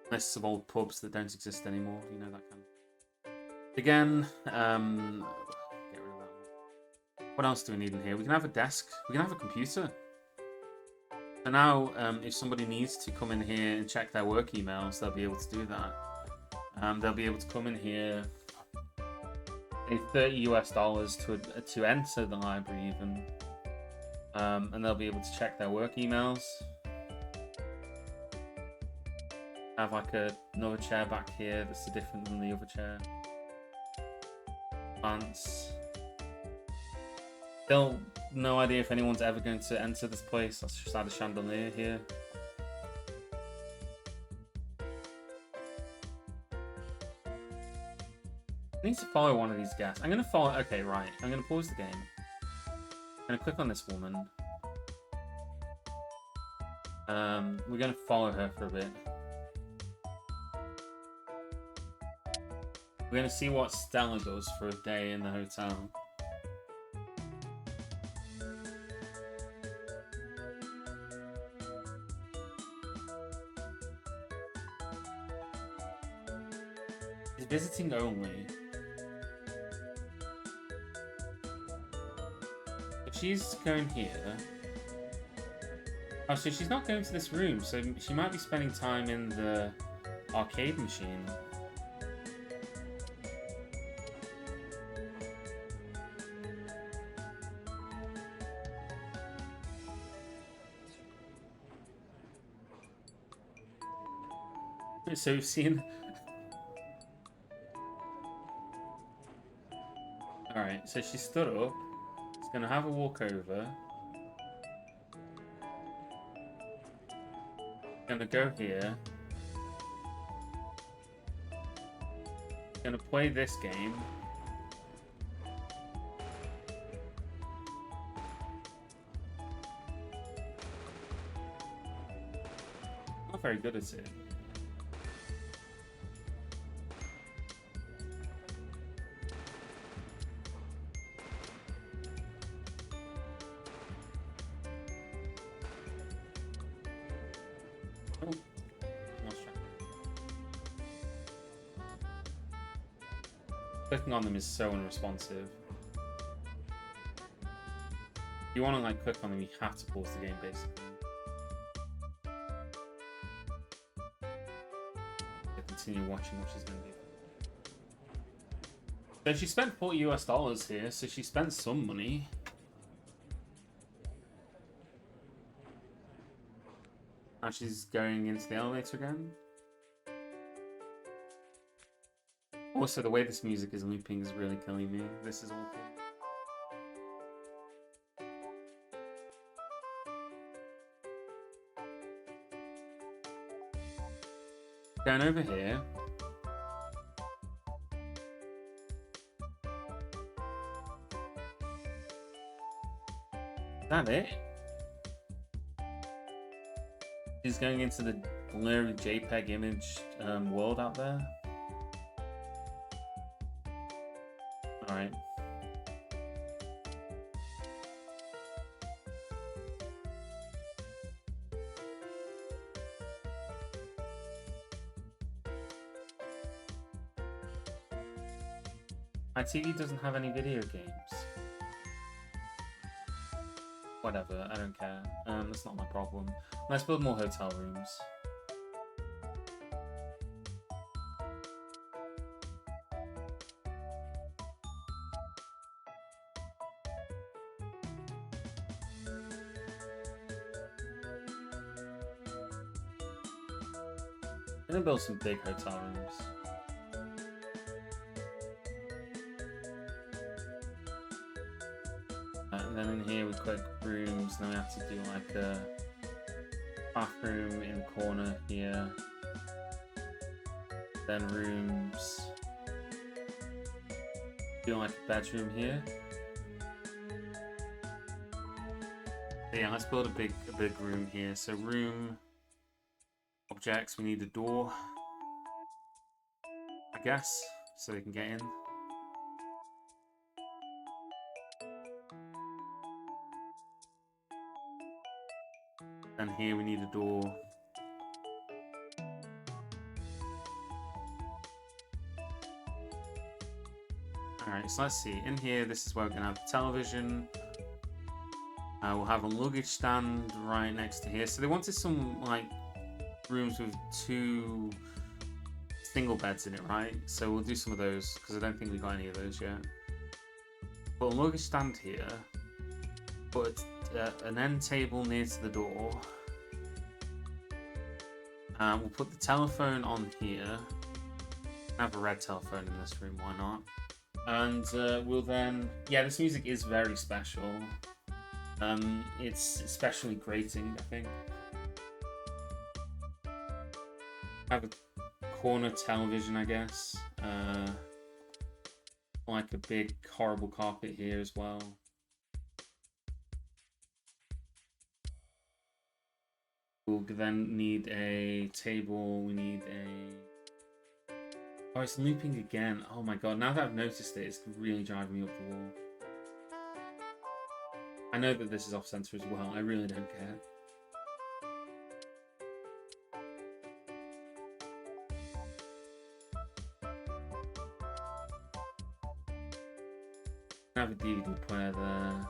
lists of old pubs that don't exist anymore, you know, that kind of. Again, get rid of that one. What else do we need in here? We can have a desk. We can have a computer. So now, if somebody needs to come in here and check their work emails, they'll be able to do that. They'll be able to come in here, pay $30 to enter the library even, and they'll be able to check their work emails. Have like another chair back here that's different than the other chair. Plants. Still no idea if anyone's ever going to enter this place. Let's just add a chandelier here. I need to follow one of these guests. I'm going to follow... Okay, right. I'm going to pause the game. I'm going to click on this woman. We're going to follow her for a bit. We're gonna see what Stella does for a day in the hotel. She's visiting only. If she's going here... Oh, so she's not going to this room, so she might be spending time in the arcade machine. So we've seen... Alright, so she stood up. She's gonna have a walk over. Gonna go here. Gonna play this game. Not very good at it. Oh, lost track. Clicking on them is so unresponsive. If you want to like click on them, you have to pause the game basically. To continue watching what she's going to do. So she spent $40 US here, so she spent some money. Now she's going into the elevator again. Also, the way this music is looping is really killing me. This is awful. Going over here. Is that it? She's going into the blurry JPEG image world out there. Alright. My TV doesn't have any video games. Whatever, I don't care. That's not my problem. Let's build more hotel rooms. I'm gonna build some big hotel rooms. And then in here we click rooms, then we have to do like a bathroom in the corner here. Then rooms. Do like a bedroom here. So yeah, let's build a big room here. So room objects, we need a door, I guess, so they can get in. And here we need a door. Alright, so let's see. In here, this is where we're going to have the television. We'll have a luggage stand right next to here. So they wanted some, like, rooms with 2 single beds in it, right? So we'll do some of those, because I don't think we got any of those yet. Put a luggage stand here. Put an end table near to the door. We'll put the telephone on here. Have a red telephone in this room, why not? And we'll then... Yeah, this music is very special. It's especially grating, I think. Have a corner television, I guess. Like a big horrible carpet here as well. We'll then need a table. We need a... Oh, it's looping again. Oh my god, now that I've noticed it, it's really driving me up the wall. I know that this is off-center as well. I really don't care. I have a DVD player there.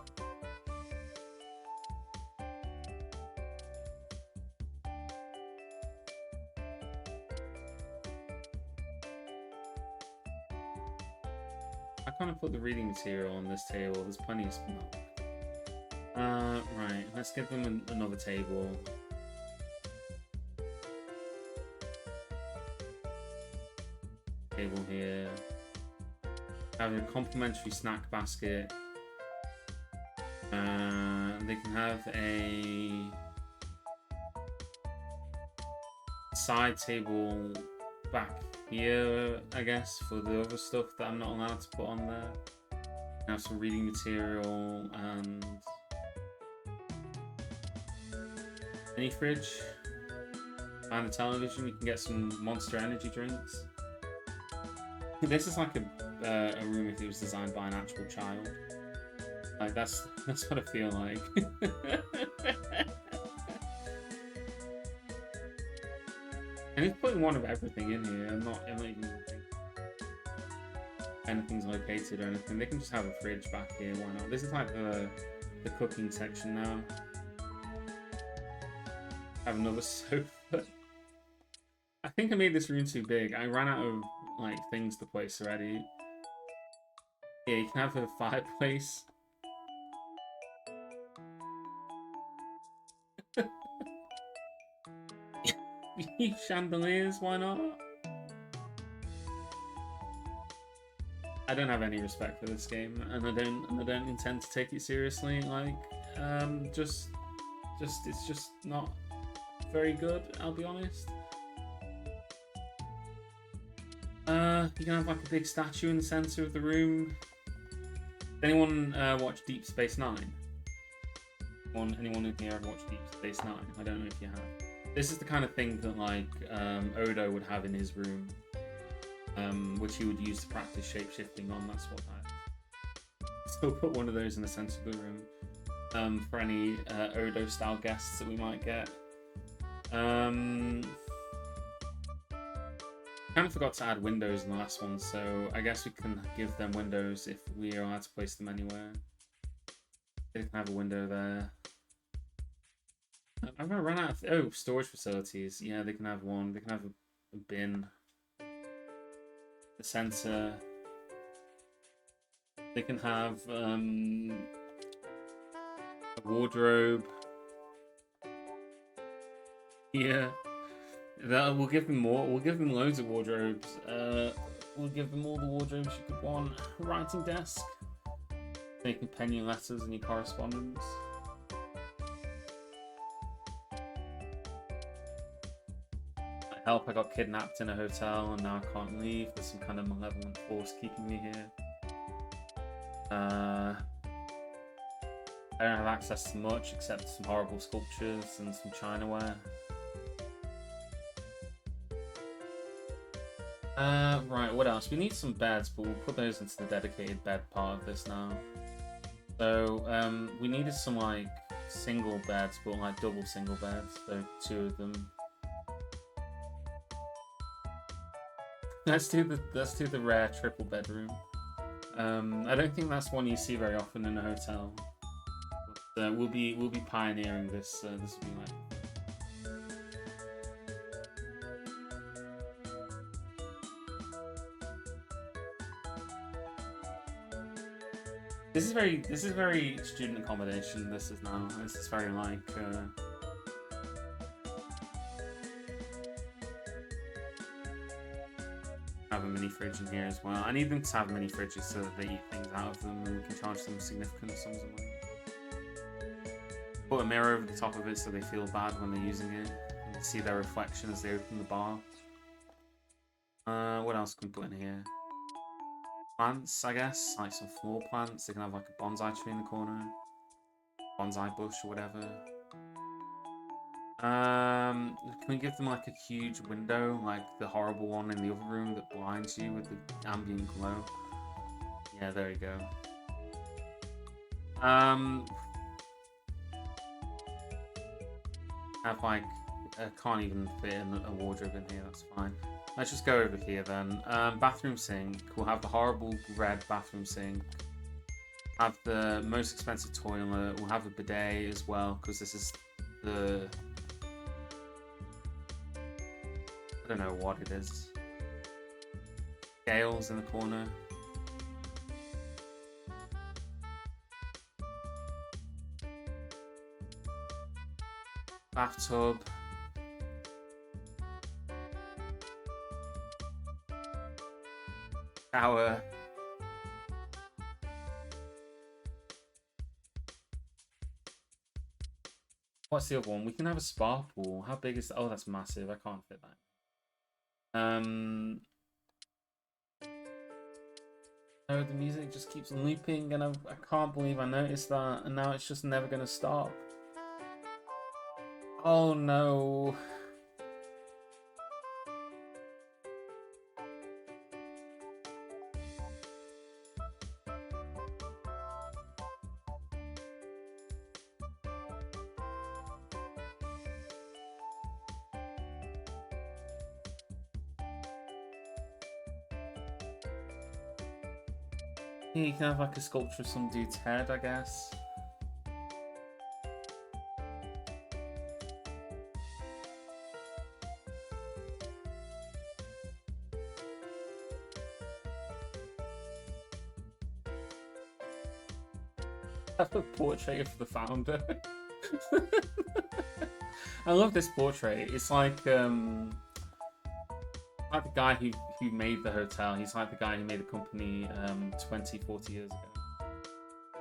I kind of put the reading material on this table. There's plenty of smoke. Right. Let's give them another table. Table here. Have a complimentary snack basket. They can have a side table back here, I guess, for the other stuff that I'm not allowed to put on there. Have some reading material and mini fridge. Behind the television, you can get some Monster Energy drinks. This is like a room if it was designed by an actual child. Like that's what I feel like. And he's putting one of everything in here. I'm not even thinking anything's located or anything. They can just have a fridge back here. Why not? This is like the cooking section now. Have another sofa. I think I made this room too big. I ran out of like things to place already. Yeah, you can have a fireplace. Chandeliers, why not? I don't have any respect for this game, and I don't intend to take it seriously. Like, it's just not very good. I'll be honest. You can have like a big statue in the center of the room. Did anyone watch Deep Space Nine? Anyone in here ever watched Deep Space Nine? I don't know if you have. This is the kind of thing that like Odo would have in his room, which he would use to practice shape-shifting on. That's what that is. So we'll put one of those in the center of the room for any Odo-style guests that we might get. Kind of forgot to add windows in the last one, so I guess we can give them windows if we are allowed to place them anywhere. They can have a window there. I'm gonna run out of storage facilities. Yeah, they can have one. They can have a bin. The sensor. They can have a wardrobe. Yeah. We'll give them more. We'll give them loads of wardrobes. We'll give them all the wardrobes you could want. Writing desk. They can pen your letters and your correspondence. Help, I got kidnapped in a hotel and now I can't leave. There's some kind of malevolent force keeping me here. I don't have access to much except some horrible sculptures and some chinaware. Right, what else? We need some beds, but we'll put those into the dedicated bed part of this now. So, we needed some, like, single beds, but, like, double single beds. So, 2 of them. Let's do the rare triple bedroom. I don't think that's one you see very often in a hotel. But, we'll be pioneering this. This will be like. This is very student accommodation. This is now. This is very like. Have a mini fridge in here as well. I need them to have mini fridges so that they eat things out of them, and we can charge them significant sums of money. Put a mirror over the top of it so they feel bad when they're using it, and see their reflection as they open the bar. What else can we put in here? Plants, I guess, like some floor plants. They can have like a bonsai tree in the corner, bonsai bush or whatever. Can we give them like a huge window, like the horrible one in the other room that blinds you with the ambient glow? Yeah, there we go. Have like can't even fit in a wardrobe in here. That's fine. Let's just go over here then. Bathroom sink. We'll have the horrible red bathroom sink. Have the most expensive toilet. We'll have a bidet as well because this is the. I don't know what it is. Scales in the corner. Bathtub. Shower. What's the other one? We can have a spa pool. How big is that? Oh, that's massive. I can't fit that. Oh, the music just keeps looping, and I can't believe I noticed that, and now it's just never gonna stop. Oh no. Yeah, you can have like a sculpture of some dude's head, I guess. Have a portrait of the founder. I love this portrait. It's like the guy who made the hotel. He's like the guy who made the company 20, 40 years ago.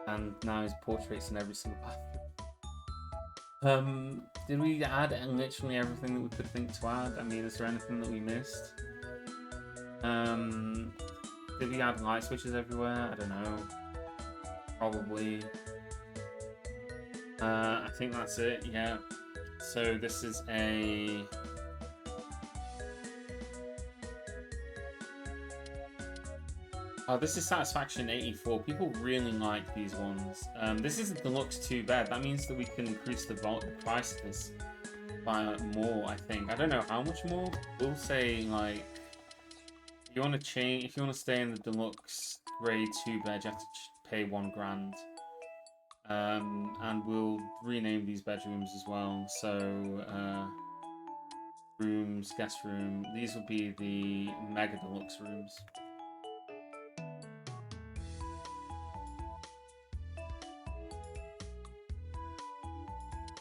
And now his portrait's in every single bathroom. Did we add literally everything that we could think to add? I mean, is there anything that we missed? Did we add light switches everywhere? I don't know. Probably. I think that's it, yeah. So this is a... Oh, this is Satisfaction 84. People really like these ones. This is a deluxe 2-bed. That means that we can increase the price of this by more, I think. I don't know how much more. We'll say, like, if you want to change, if you want to stay in the deluxe grade 2-bed, you have to pay $1 grand. And we'll rename these bedrooms as well. So, rooms, guest room. These will be the mega deluxe rooms.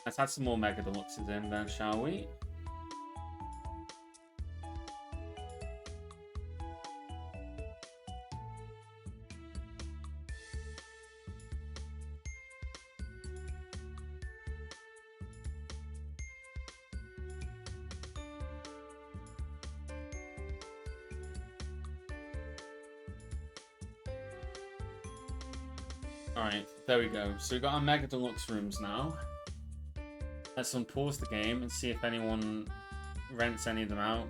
Let's add some more mega deluxes in then, shall we? Alright, there we go. So we've got our mega deluxe rooms now. Let's unpause the game and see if anyone rents any of them out.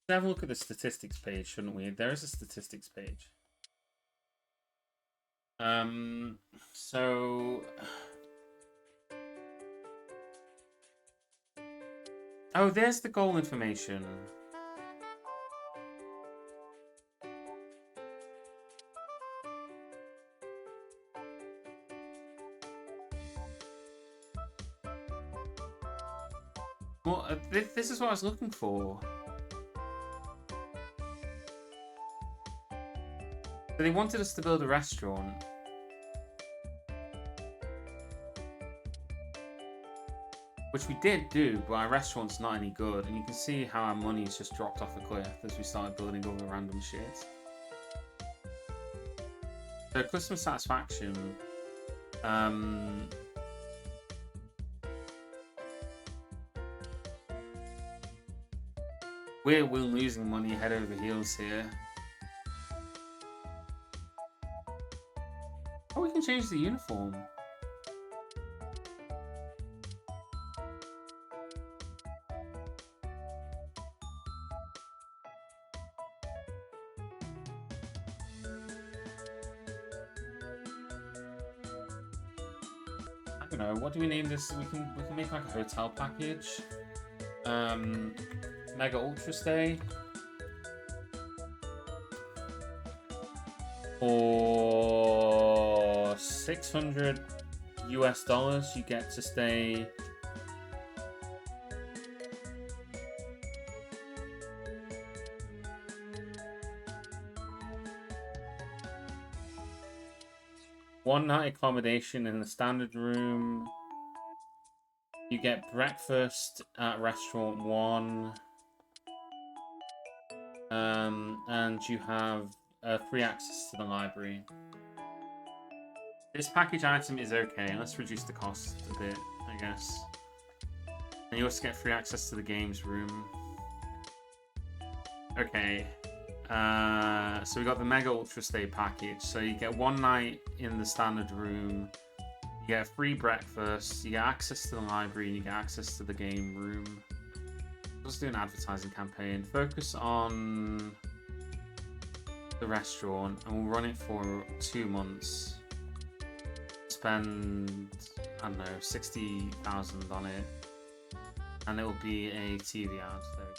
Let's have a look at the statistics page, shouldn't we? There is a statistics page. So... Oh, there's the goal information. Well, this is what I was looking for. So they wanted us to build a restaurant. Which we did do, but our restaurant's not any good. And you can see how our money's just dropped off a cliff as we started building all the random shit. So customer satisfaction. We're losing money head over heels here. Oh, we can change the uniform. I don't know. What do we name this? We can make like a hotel package. Mega Ultra Stay. For $600 US, you get to stay one night accommodation in the standard room. You get breakfast at restaurant 1. And you have free access to the library. This package item is okay. Let's reduce the cost a bit, I guess. And you also get free access to the games room. Okay. So we got the Mega Ultra Stay package. So you get 1 night in the standard room. You get a free breakfast. You get access to the library, and you get access to the game room. Let's do an advertising campaign. Focus on the restaurant, and we'll run it for 2 months. Spend, I don't know, 60,000 on it, and it will be a TV ad. There.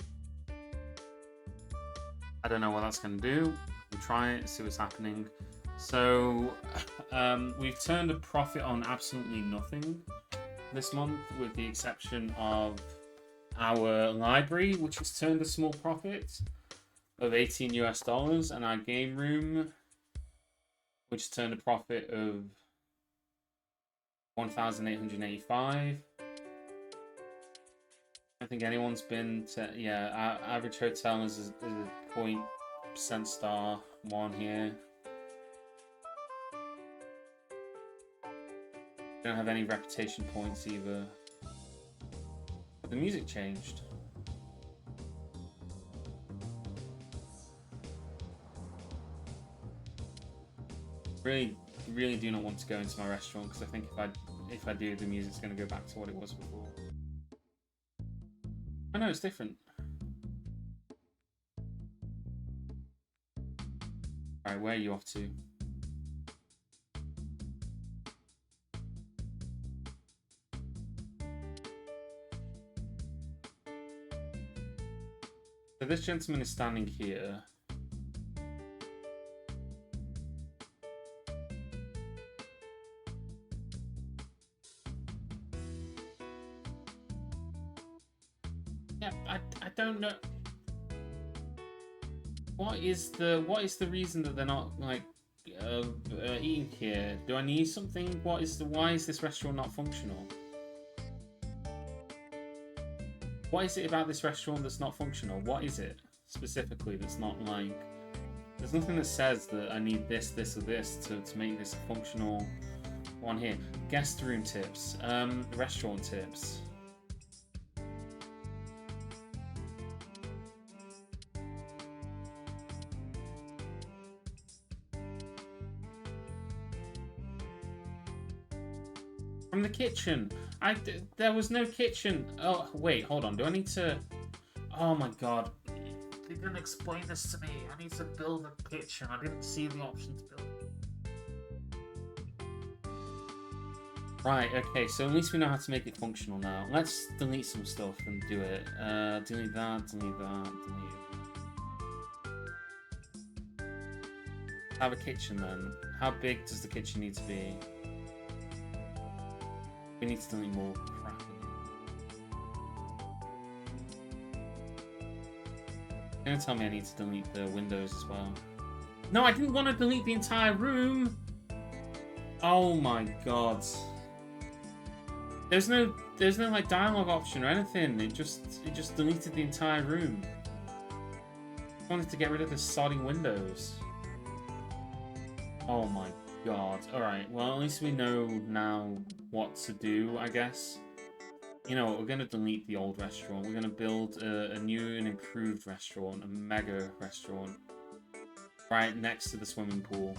I don't know what that's going to do. We'll try it, see what's happening. So, we've turned a profit on absolutely nothing this month, with the exception of our library, which has turned a small profit of $18 US, and our game room, which turned a profit of 1,885. I think anyone's been to, yeah, our average hotel is a 0% star 1 here. Don't have any reputation points either. But the music changed. Really do not want to go into my restaurant, because I think if I do, the music's going to go back to what it was before. I know it's different. Alright, where are you off to? So this gentleman is standing here. Yeah, I don't know. What is the reason that they're not like eating here? Do I need something? Why is this restaurant not functional? What is it about this restaurant that's not functional? What is it specifically that's not like... There's nothing that says that I need this, this, or this to make this a functional one here. Guest room tips. Restaurant tips. From the kitchen. There was no kitchen. Oh, wait, hold on. Do I need to... Oh my god. They didn't explain this to me. I need to build a kitchen. I didn't see the option to build. Right, okay, so at least we know how to make it functional now. Let's delete some stuff and do it. Delete that, delete that, delete it. Have a kitchen then. How big does the kitchen need to be? We need to delete more crap. You're gonna tell me I need to delete the windows as well. No, I didn't want to delete the entire room! Oh my god. There's no like dialogue option or anything. It just deleted the entire room. I wanted to get rid of the sodding windows. Oh my god. Alright, well at least we know now what to do, I guess. You know what, we're going to delete the old restaurant. We're going to build a new and improved restaurant, a mega restaurant, right next to the swimming pool.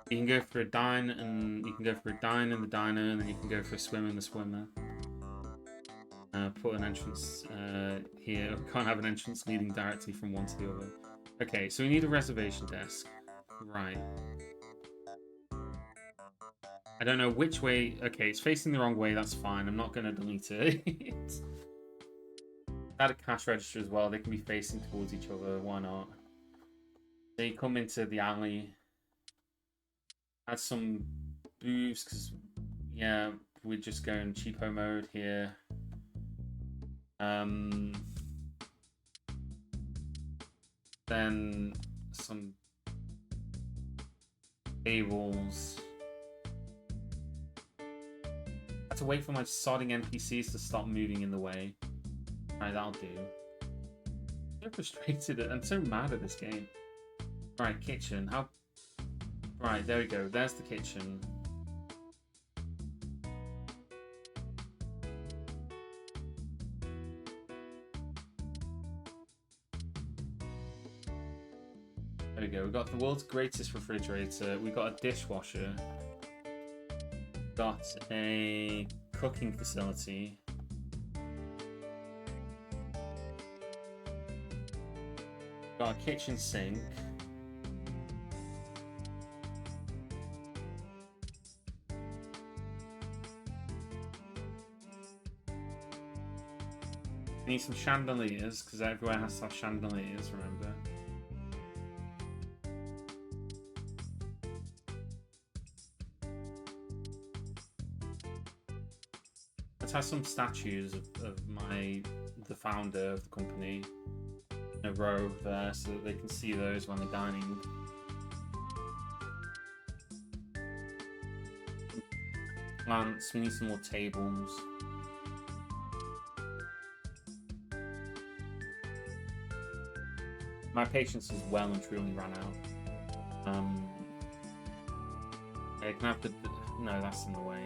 You can go for a dine, and you can go for a dine in the diner, and then you can go for a swim in the swimmer. Put an entrance here. We can't have an entrance leading directly from one to the other. Okay, so we need a reservation desk. Right. I don't know which way. Okay, it's facing the wrong way. That's fine. I'm not going to delete it. Add a cash register as well. They can be facing towards each other. Why not? So you come into the alley. Add some booths because, yeah, we're just going cheapo mode here. Then some tables. I have to wait for my sodding NPCs to stop moving in the way. Alright, that'll do. I'm so frustrated. I'm so mad at this game. Right, kitchen. How? Right, there we go. There's the kitchen. There we go. We've got the world's greatest refrigerator. We've got a dishwasher. Got a cooking facility. Got a kitchen sink. We need some chandeliers, because everywhere has to have chandeliers, remember? Let's have some statues of the founder of the company in a row there, so that they can see those when they're dining. Plants, we need some more tables. My patience is well and truly ran out. Okay, can I have the... No, that's in the way.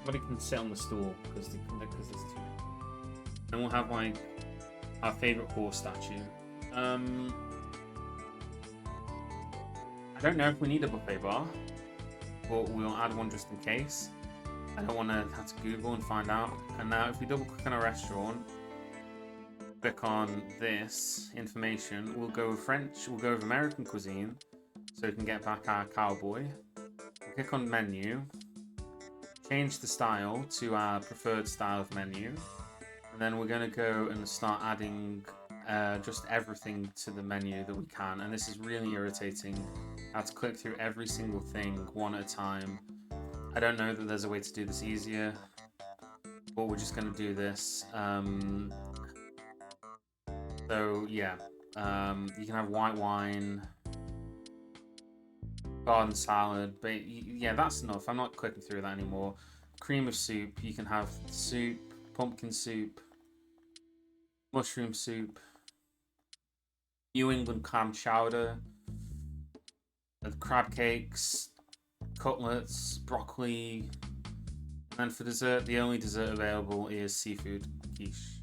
Somebody can sit on the stool, because there's two. And we'll have, like, our favourite horse statue. I don't know if we need a buffet bar, but we'll add one just in case. I don't want to have to Google and find out. And now, if we double click on a restaurant, click on this information, we'll go with French, we'll go with American cuisine, so we can get back our cowboy. We'll click on menu, change the style to our preferred style of menu, and then we're going to go and start adding just everything to the menu that we can. And this is really irritating. I have to click through every single thing one at a time. I don't know that there's a way to do this easier, but we're just going to do this. So yeah, you can have white wine, garden salad, but yeah, that's enough. I'm not clicking through that anymore. Cream of soup, you can have soup, pumpkin soup, mushroom soup, New England clam chowder, crab cakes, cutlets, broccoli, and for dessert, the only dessert available is seafood quiche.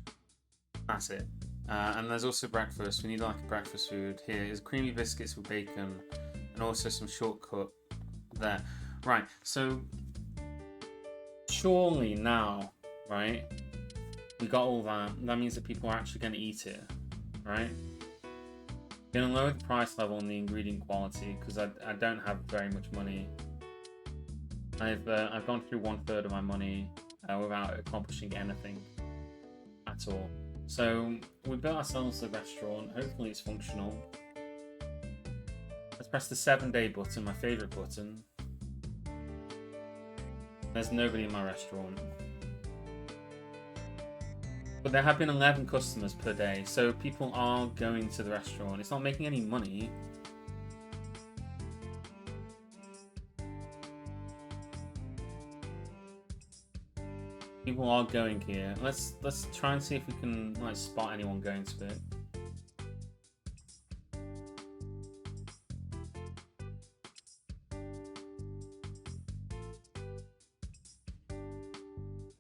That's it. And there's also breakfast. We need like a breakfast food. Here is creamy biscuits with bacon, and also some shortcut there. Right, so surely now, right, we got all that. That means that people are actually going to eat it, right? Going to lower the price level and the ingredient quality because I don't have very much money. I've gone through 1/3 of my money without accomplishing anything at all. So we built ourselves a restaurant. Hopefully it's functional. Let's press the 7-day button, my favourite button. There's nobody in my restaurant. But there have been 11 customers per day, so people are going to the restaurant. It's not making any money. People are going here. Let's try and see if we can like spot anyone going to it.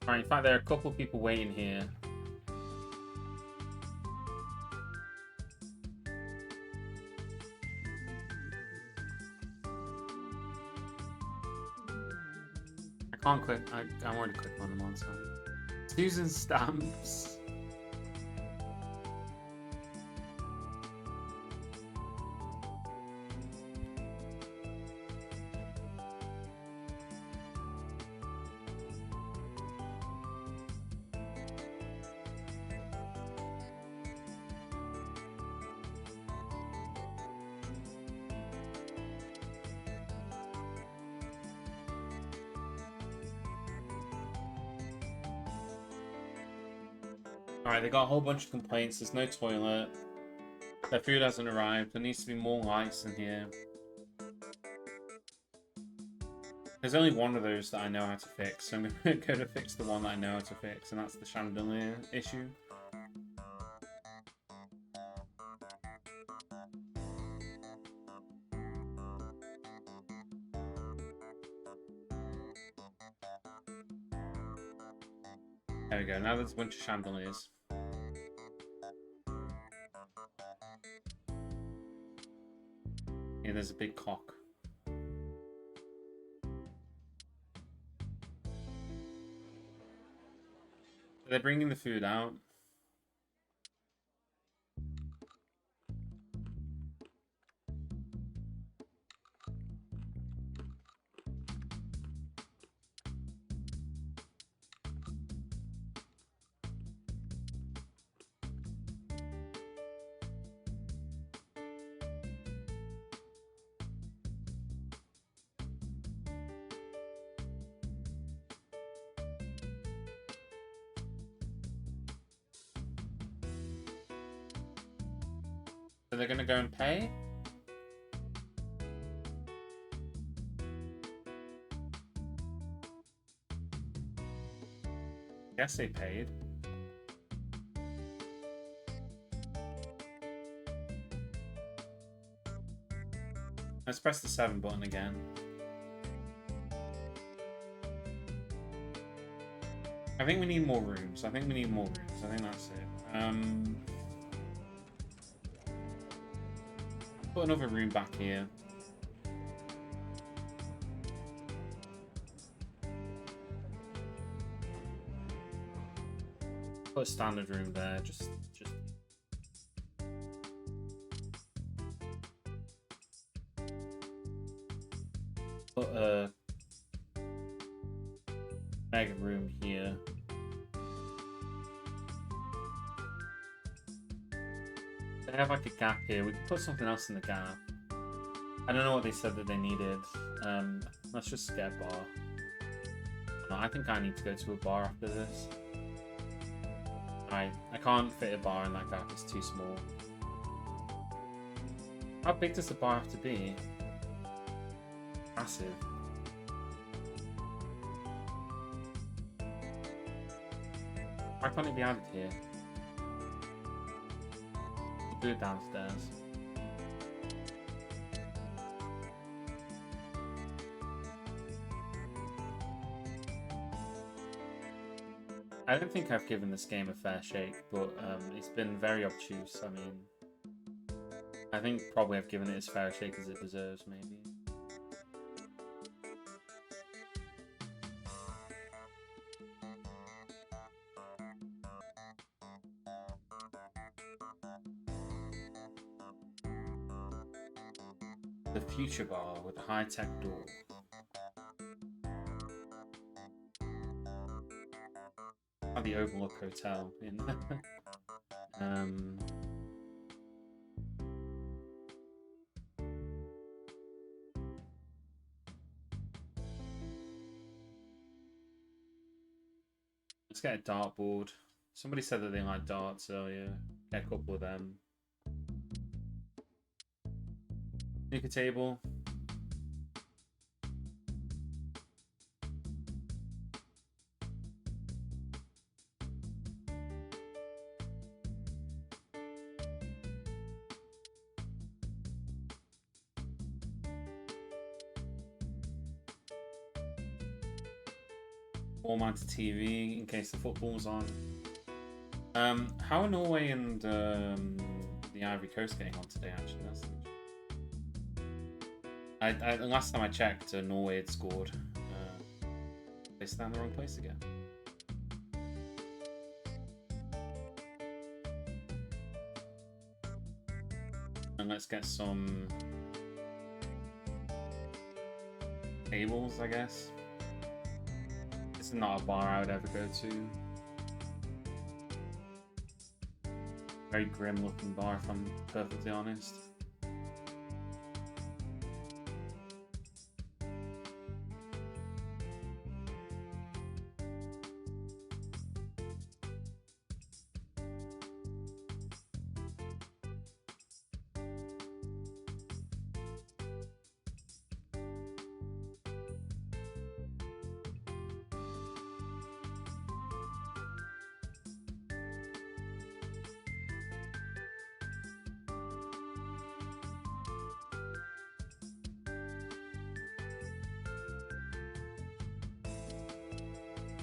Alright, in fact, there are a couple of people waiting here. I can't click. I already clicked on them on time. Susan stamps. Alright, they got a whole bunch of complaints. There's no toilet. Their food hasn't arrived. There needs to be more lights in here. There's only one of those that I know how to fix, so I'm going to go to fix the one that I know how to fix, and that's the chandelier issue. There we go, now there's a bunch of chandeliers. Yeah, there's a big cock. They're bringing the food out. So they're gonna go and pay? Guess they paid. Let's press the 7 button again. I think we need more rooms. I think that's it. Put another room back here. Put a standard room there, just put a mega room here. They have like a gap here. We can put something else in the gap. I don't know what they said that they needed. Let's just get a bar. No, I think I need to go to a bar after this. I can't fit a bar in that gap, it's too small. How big does the bar have to be? Massive. Why can't it be added here? We'll do it downstairs. I don't think I've given this game a fair shake, but it's been very obtuse. I mean, I think probably I've given it as fair a shake as it deserves, maybe. The future bar with a high-tech door. The Overlook Hotel in let's get a dartboard. Somebody said that they like darts earlier. Get a couple of them. Snooker table. All-mounted TV in case the football's on. How are Norway and the Ivory Coast getting on today? Actually, that's last time I checked, Norway had scored. They stand in the wrong place again. And let's get some tables, I guess. This is not a bar I would ever go to. Very grim looking bar, if I'm perfectly honest.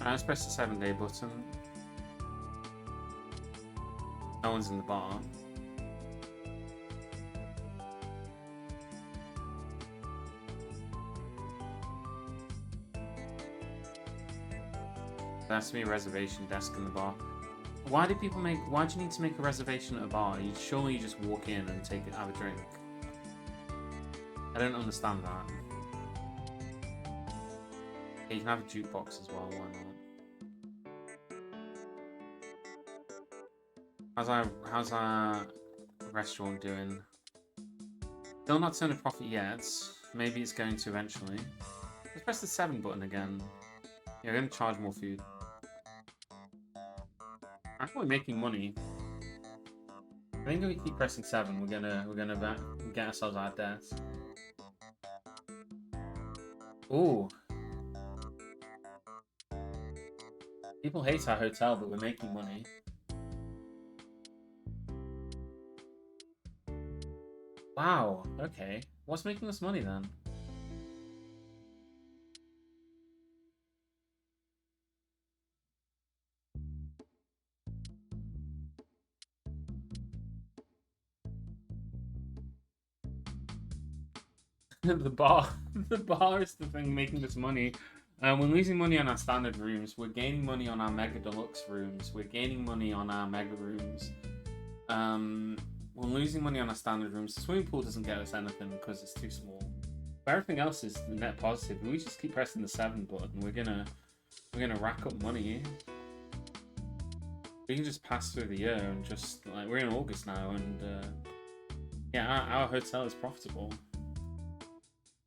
Let's press the 7-day button. No one's in the bar. There has to be a reservation desk in the bar. Why do people make? Why do you need to make a reservation at a bar? Surely you just walk in and have a drink. I don't understand that. Yeah, you can have a jukebox as well. Why not? How's our restaurant doing? Still not turned a profit yet. Maybe it's going to eventually. Let's press the 7 button again. Yeah, we're gonna charge more food. I'm probably making money. I think if we keep pressing 7, we're gonna get ourselves out of debt. Ooh. People hate our hotel, but we're making money. Wow, okay. What's making us money then? the bar is the thing making us money. We're losing money on our standard rooms. We're gaining money on our mega deluxe rooms. We're gaining money on our mega rooms. We're losing money on our standard rooms. The swimming pool doesn't get us anything because it's too small. But everything else is net positive. We just keep pressing the 7 button. We're gonna rack up money. We can just pass through the year and just like we're in August now, and yeah, our hotel is profitable.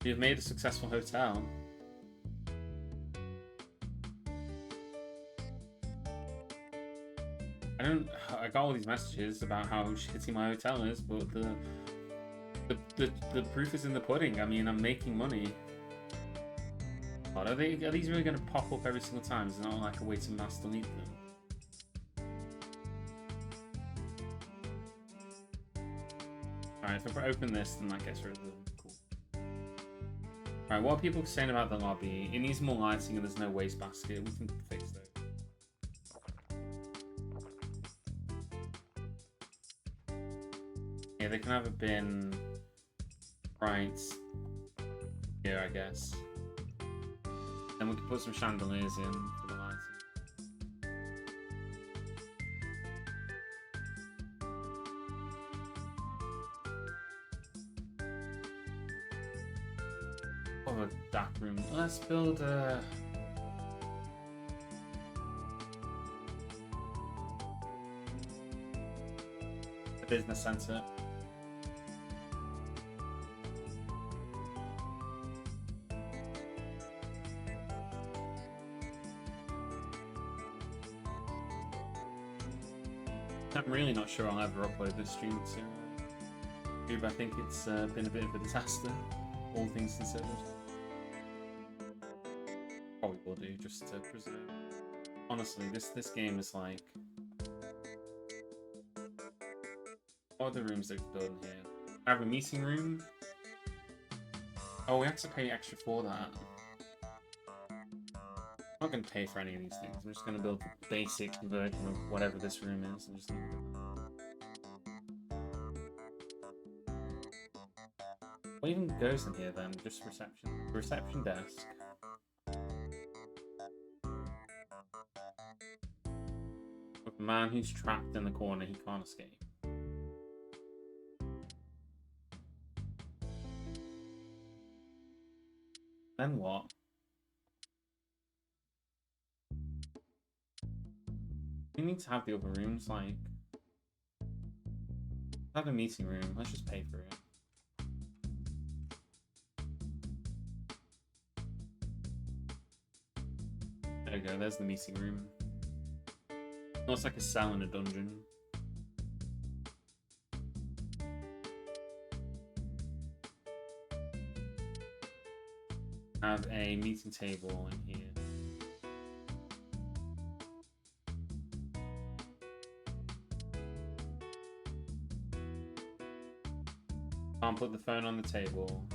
We've made a successful hotel. I got all these messages about how shitty my hotel is, but the proof is in the pudding. I mean, I'm making money. God, are these really going to pop up every single time? Is it not like a way to mass delete them? Alright, if I open this, then that gets rid of them. Cool. Alright, what are people saying about the lobby? It needs more lighting and there's no wastebasket. We can fix that. Yeah, they can have a bin right here, I guess. Then we can put some chandeliers in for the lighting. Oh, a dark room. Let's build a business center. I'm really not sure I'll ever upload this stream to YouTube. I think it's been a bit of a disaster, all things considered. Probably will do, just to preserve. Honestly, this game is like... What are the rooms they've done here? I have a meeting room. Oh, we have to pay extra for that. I'm not going to pay for any of these things. I'm just going to build the basic version of whatever this room is and just leave it at that. What even goes in here then? Just reception. Reception desk. With a man who's trapped in the corner, he can't escape. Then what? We need to have the other rooms, like... Have a meeting room, let's just pay for it. There we go, there's the meeting room. Looks like a cell in a dungeon. Have a meeting table in here. Can't put the phone on the table.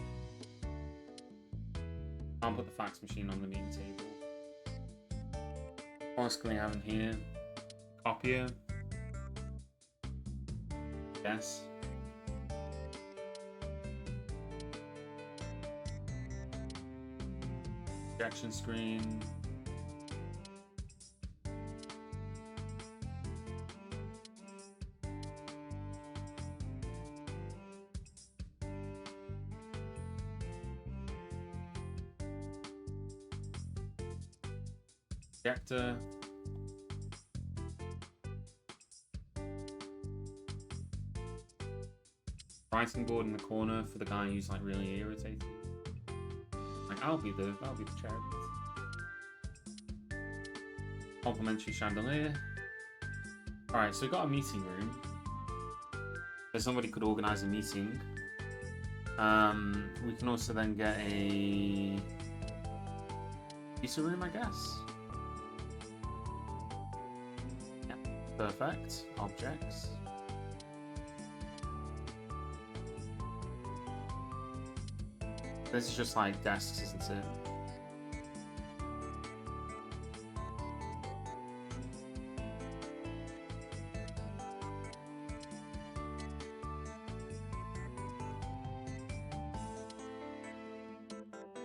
Can't put the fax machine on the meeting table. What else can we have in here? Copier. Yes. Projection screen. Projector. Writing board in the corner for the guy who's like really irritated. Like I'll be the cherub. Complimentary chandelier. Alright, so we've got a meeting room. So somebody could organise a meeting. We can also then get a pizza room, I guess. Yeah, perfect. Objects. This is just like desks, isn't it?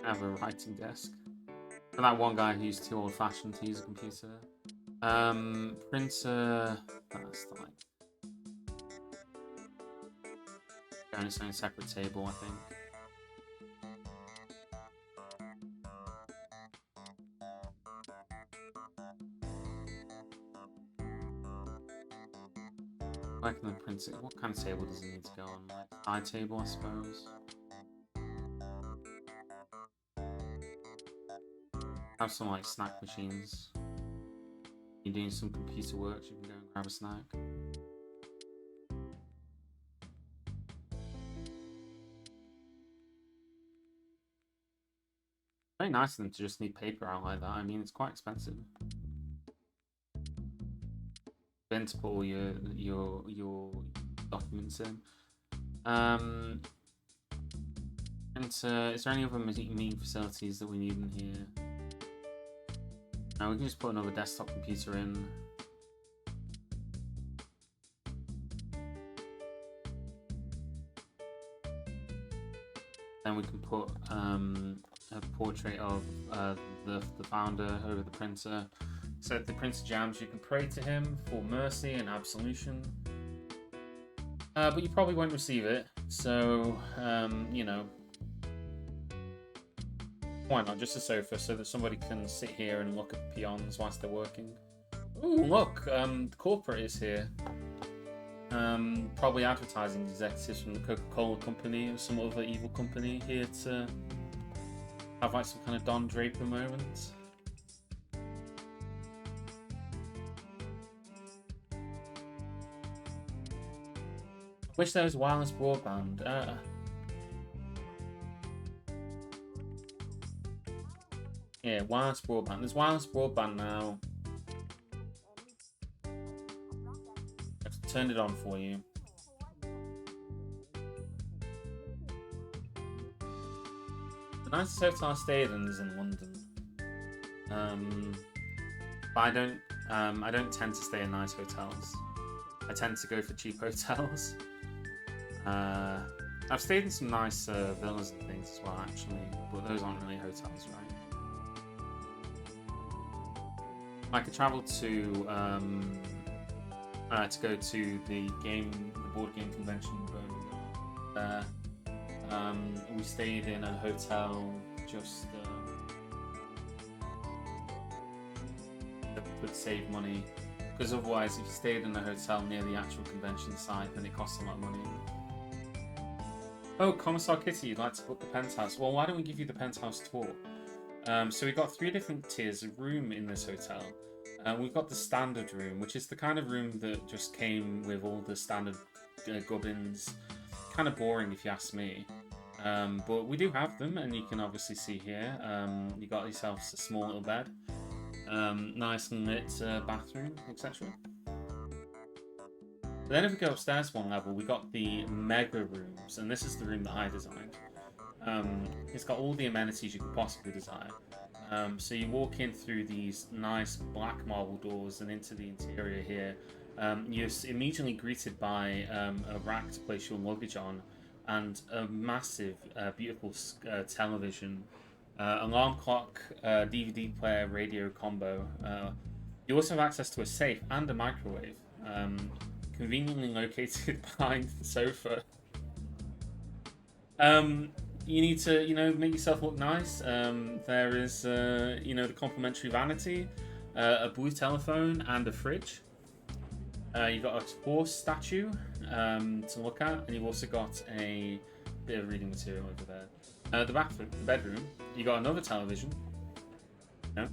I have a writing desk. For that one guy who's too old-fashioned to use a computer. Printer. That's like going to a separate table, I think. Like the printer. What kind of table does it need to go on? Like side table, I suppose. Have some like snack machines. You're doing some computer work, you can go and grab a snack. Very nice of them to just need paper out like that. I mean, it's quite expensive. Then to put all your documents in. And is there any other meeting facilities that we need in here? Now we can just put another desktop computer in. Then we can put a portrait of the founder over the printer. So if the printer jams, you can pray to him for mercy and absolution. But you probably won't receive it. So, you know, why not? Just a sofa so that somebody can sit here and look at the peons whilst they're working. Ooh, look, the corporate is here. Probably advertising executives from the Coca-Cola company or some other evil company here to have like some kind of Don Draper moment. Wish there was wireless broadband. Yeah, wireless broadband. There's wireless broadband now. I've turned it on for you. The nicest hotel I stayed in is in London. But I don't tend to stay in nice hotels. I tend to go for cheap hotels. I've stayed in some nice villas and things as well, actually, but those aren't really hotels, right? I could travel to go to the board game convention in Birmingham. We stayed in a hotel just that could save money, because otherwise, if you stayed in a hotel near the actual convention site, then it costs a lot of money. Oh, Commissar Kitty, you'd like to book the penthouse? Well, why don't we give you the penthouse tour? So we've got 3 different tiers of room in this hotel. We've got the standard room, which is the kind of room that just came with all the standard gubbins. Kind of boring if you ask me. But we do have them, and you can obviously see here. You got yourself a small little bed, nice and lit bathroom, etc. Then if we go upstairs one level, we got the mega rooms, and this is the room that I designed. It's got all the amenities you could possibly desire. So you walk in through these nice black marble doors and into the interior here. You're immediately greeted by a rack to place your luggage on, and a massive, beautiful television, alarm clock, DVD player, radio combo. You also have access to a safe and a microwave, conveniently located behind the sofa. You need to, make yourself look nice. There is, the complimentary vanity, a blue telephone, and a fridge. You've got a horse statue to look at, and you've also got a bit of reading material over there. The bedroom, you got another television, so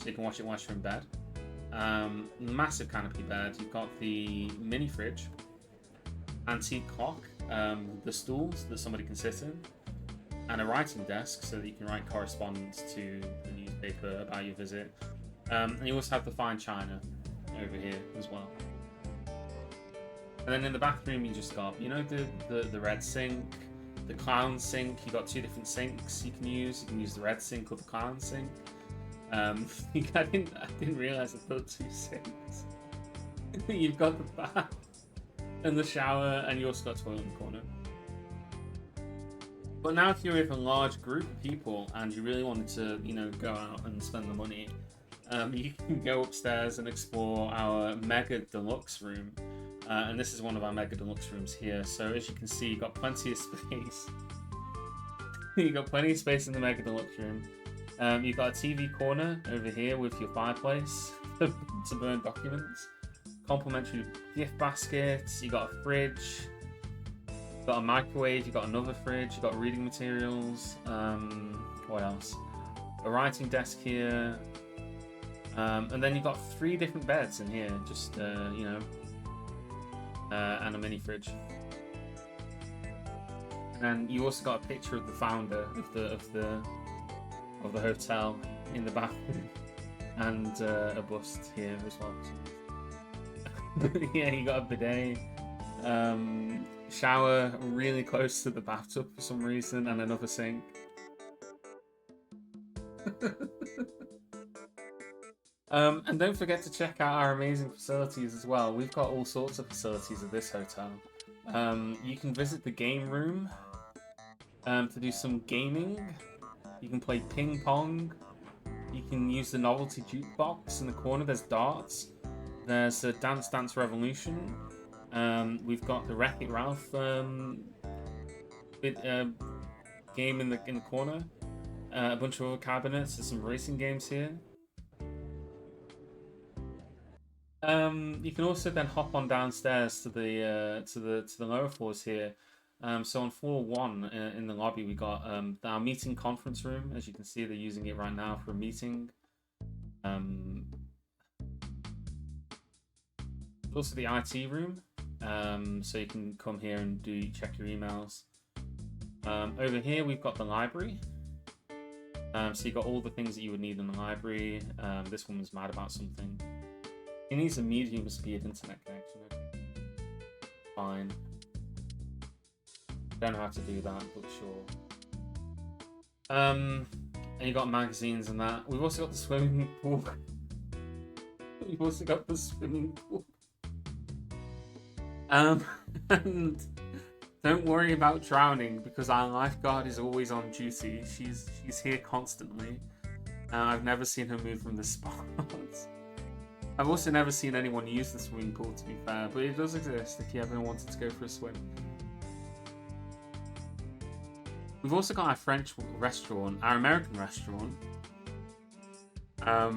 you can watch it whilst you're in bed. Massive canopy bed. You've got the mini fridge, antique clock, the stools that somebody can sit in, and a writing desk so that you can write correspondence to the newspaper about your visit. And you also have the fine china over here as well. And then in the bathroom, you just got, the red sink, the clown sink. You got 2 different sinks you can use. You can use the red sink or the clown sink. I didn't realize I put 2 sinks. You've got the bath and the shower, and you also got a toilet in the corner. But now if you're with a large group of people and you really wanted to, go out and spend the money, you can go upstairs and explore our mega deluxe room. And this is one of our mega deluxe rooms here. So as you can see, you've got plenty of space. You've got plenty of space in the mega deluxe room. You've got a TV corner over here with your fireplace to burn documents. Complimentary gift baskets. You got a fridge. You've got a microwave. You've got another fridge. You've got reading materials. What else? A writing desk here. And then you've got 3 different beds in here. Just and a mini fridge. And you also got a picture of the founder of the hotel in the bathroom, and a bust here as well. Yeah, you got a bidet, shower really close to the bathtub for some reason, and another sink. And don't forget to check out our amazing facilities as well. We've got all sorts of facilities at this hotel. You can visit the game room to do some gaming. You can play ping pong. You can use the novelty jukebox in the corner. There's darts. There's a Dance Dance Revolution. We've got the Wreck-It Ralph game in the corner. A bunch of other cabinets. There's some racing games here. You can also then hop on downstairs to the lower floors here. So on floor 1 in the lobby, we got our meeting conference room. As you can see, they're using it right now for a meeting. Also the IT room, so you can come here and check your emails. Over here, we've got the library. So you got all the things that you would need in the library. This woman's mad about something. He needs a medium speed internet connection. Fine. Don't know how to do that, but sure. And you got magazines and that. We've also got the swimming pool. We've also got the swimming pool. And don't worry about drowning because our lifeguard is always on duty. She's here constantly. I've never seen her move from this spot. I've also never seen anyone use the swimming pool, to be fair, but it does exist if you ever wanted to go for a swim. We've also got our French restaurant, our American restaurant.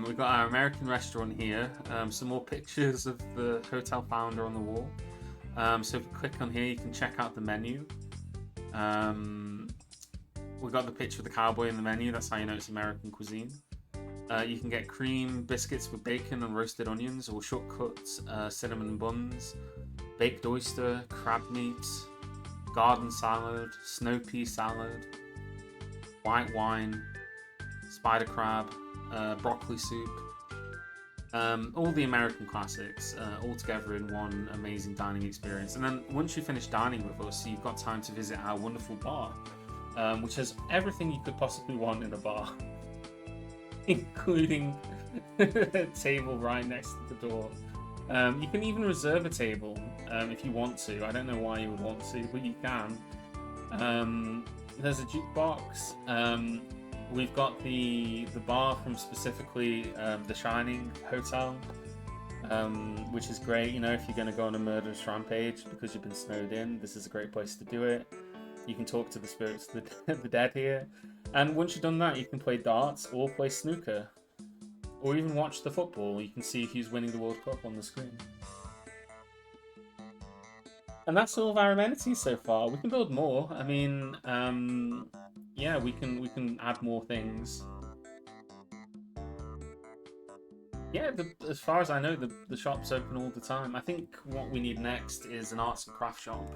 We've got our American restaurant here. Some more pictures of the hotel founder on the wall. So if you click on here, you can check out the menu. We've got the picture of the cowboy in the menu. That's how you know it's American cuisine. You can get cream biscuits with bacon and roasted onions, or shortcuts, cinnamon buns, baked oyster, crab meat, garden salad, snow pea salad, white wine, spider crab, broccoli soup. All the American classics, all together in one amazing dining experience. And then once you finish dining with us, you've got time to visit our wonderful bar, which has everything you could possibly want in a bar. Including a table right next to the door. You can even reserve a table if you want to. I don't know why you would want to, but you can. There's a jukebox. We've got the bar from specifically the Shining Hotel, which is great. You know, if you're going to go on a murderous rampage because you've been snowed in, this is a great place to do it. You can talk to the spirits of the dead here. And once you've done that, you can play darts or play snooker. Or even watch the football. You can see who's winning the World Cup on the screen. And that's all of our amenities so far. We can build more. I mean, yeah, we can add more things. Yeah, as far as I know, the shop's open all the time. I think what we need next is an arts and craft shop.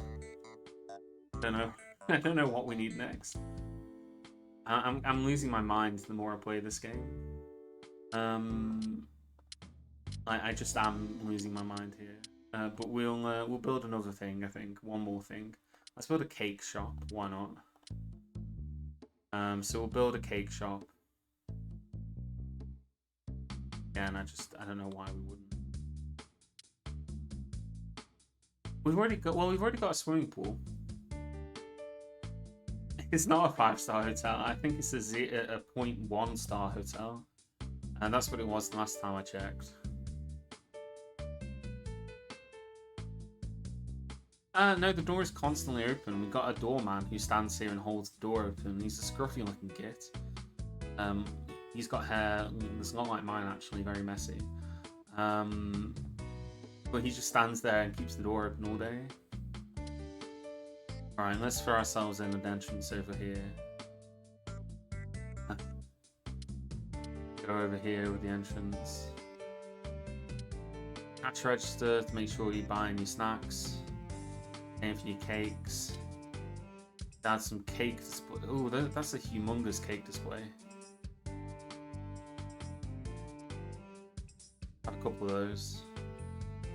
I don't know. I don't know what we need next. I'm losing my mind the more I play this game. I just am losing my mind here. But we'll build another thing. I think one more thing. Let's build a cake shop. Why not? So we'll build a cake shop. Yeah, and I don't know why we wouldn't. We've already got a swimming pool. It's not a 5-star hotel. I think it's a 0.1 star hotel. And that's what it was the last time I checked. No, the door is constantly open. We've got a doorman who stands here and holds the door open. He's a scruffy looking git. He's got hair that's not like mine actually, very messy. But he just stands there and keeps the door open all day. Alright, let's throw ourselves in an entrance over here. Go over here with the entrance. Cash register to make sure you're buying your snacks. Paying for your cakes. Add some cake display. Oh, that's a humongous cake display. Add a couple of those.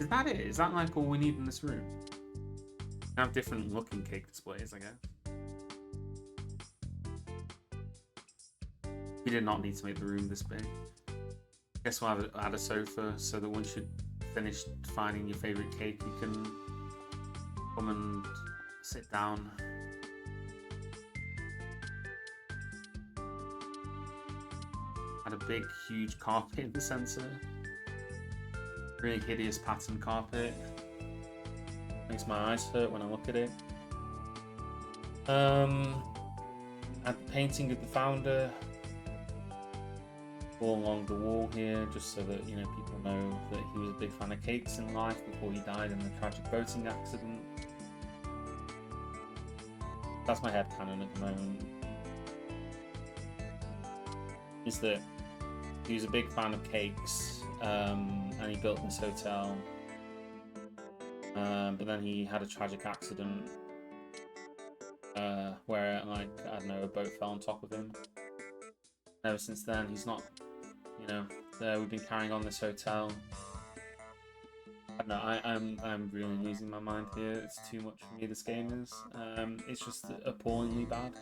Is that it? Is that like all we need in this room? We have different looking cake displays, I guess. We did not need to make the room this big. I guess we'll add a sofa so that once you're finished finding your favourite cake, you can come and sit down. Add a big, huge carpet in the centre. Really hideous pattern carpet. Makes my eyes hurt when I look at it. Add the painting of the founder all along the wall here, just so that people know that he was a big fan of cakes in life before he died in a tragic boating accident. That's my headcanon at the moment. Is that he was a big fan of cakes, and he built this hotel. But then he had a tragic accident where, I don't know, a boat fell on top of him. Ever since then, he's not, we've been carrying on this hotel. I don't know, I'm really losing my mind here. It's too much for me, this game is. It's just appallingly bad.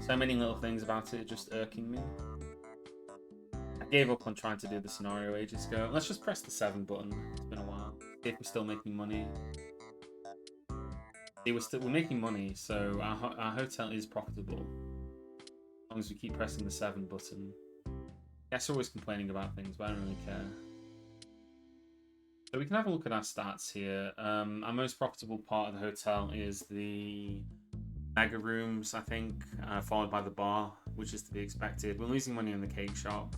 So many little things about it just irking me. I gave up on trying to do the scenario ages ago. Let's just press the 7 button. It's been a while. See if we're still making money. See, we're making money, so our hotel is profitable. As long as we keep pressing the 7 button. Guess we're always complaining about things, but I don't really care. So we can have a look at our stats here. Our most profitable part of the hotel is the mega rooms, I think, followed by the bar, which is to be expected. We're losing money in the cake shop.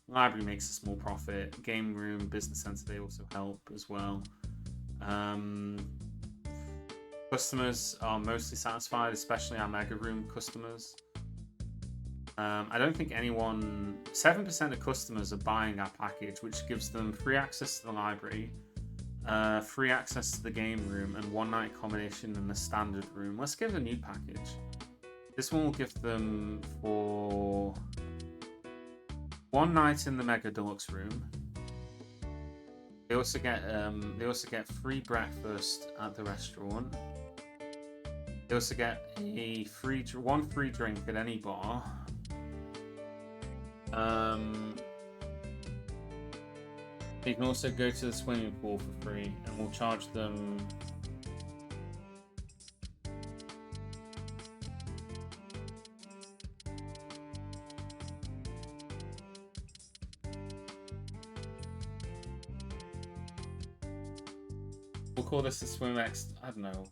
Library makes a small profit. Game room, business center, they also help as well. Customers are mostly satisfied, especially our mega room customers. I don't think 7% of customers are buying our package, which gives them free access to the library, free access to the game room, and one night accommodation in the standard room. Let's give a new package. This one will give them for 1 night in the Mega Deluxe room. They also get free breakfast at the restaurant. They also get one free drink at any bar. You can also go to the swimming pool for free, and we'll charge them. We'll call this the SwimX. I don't know.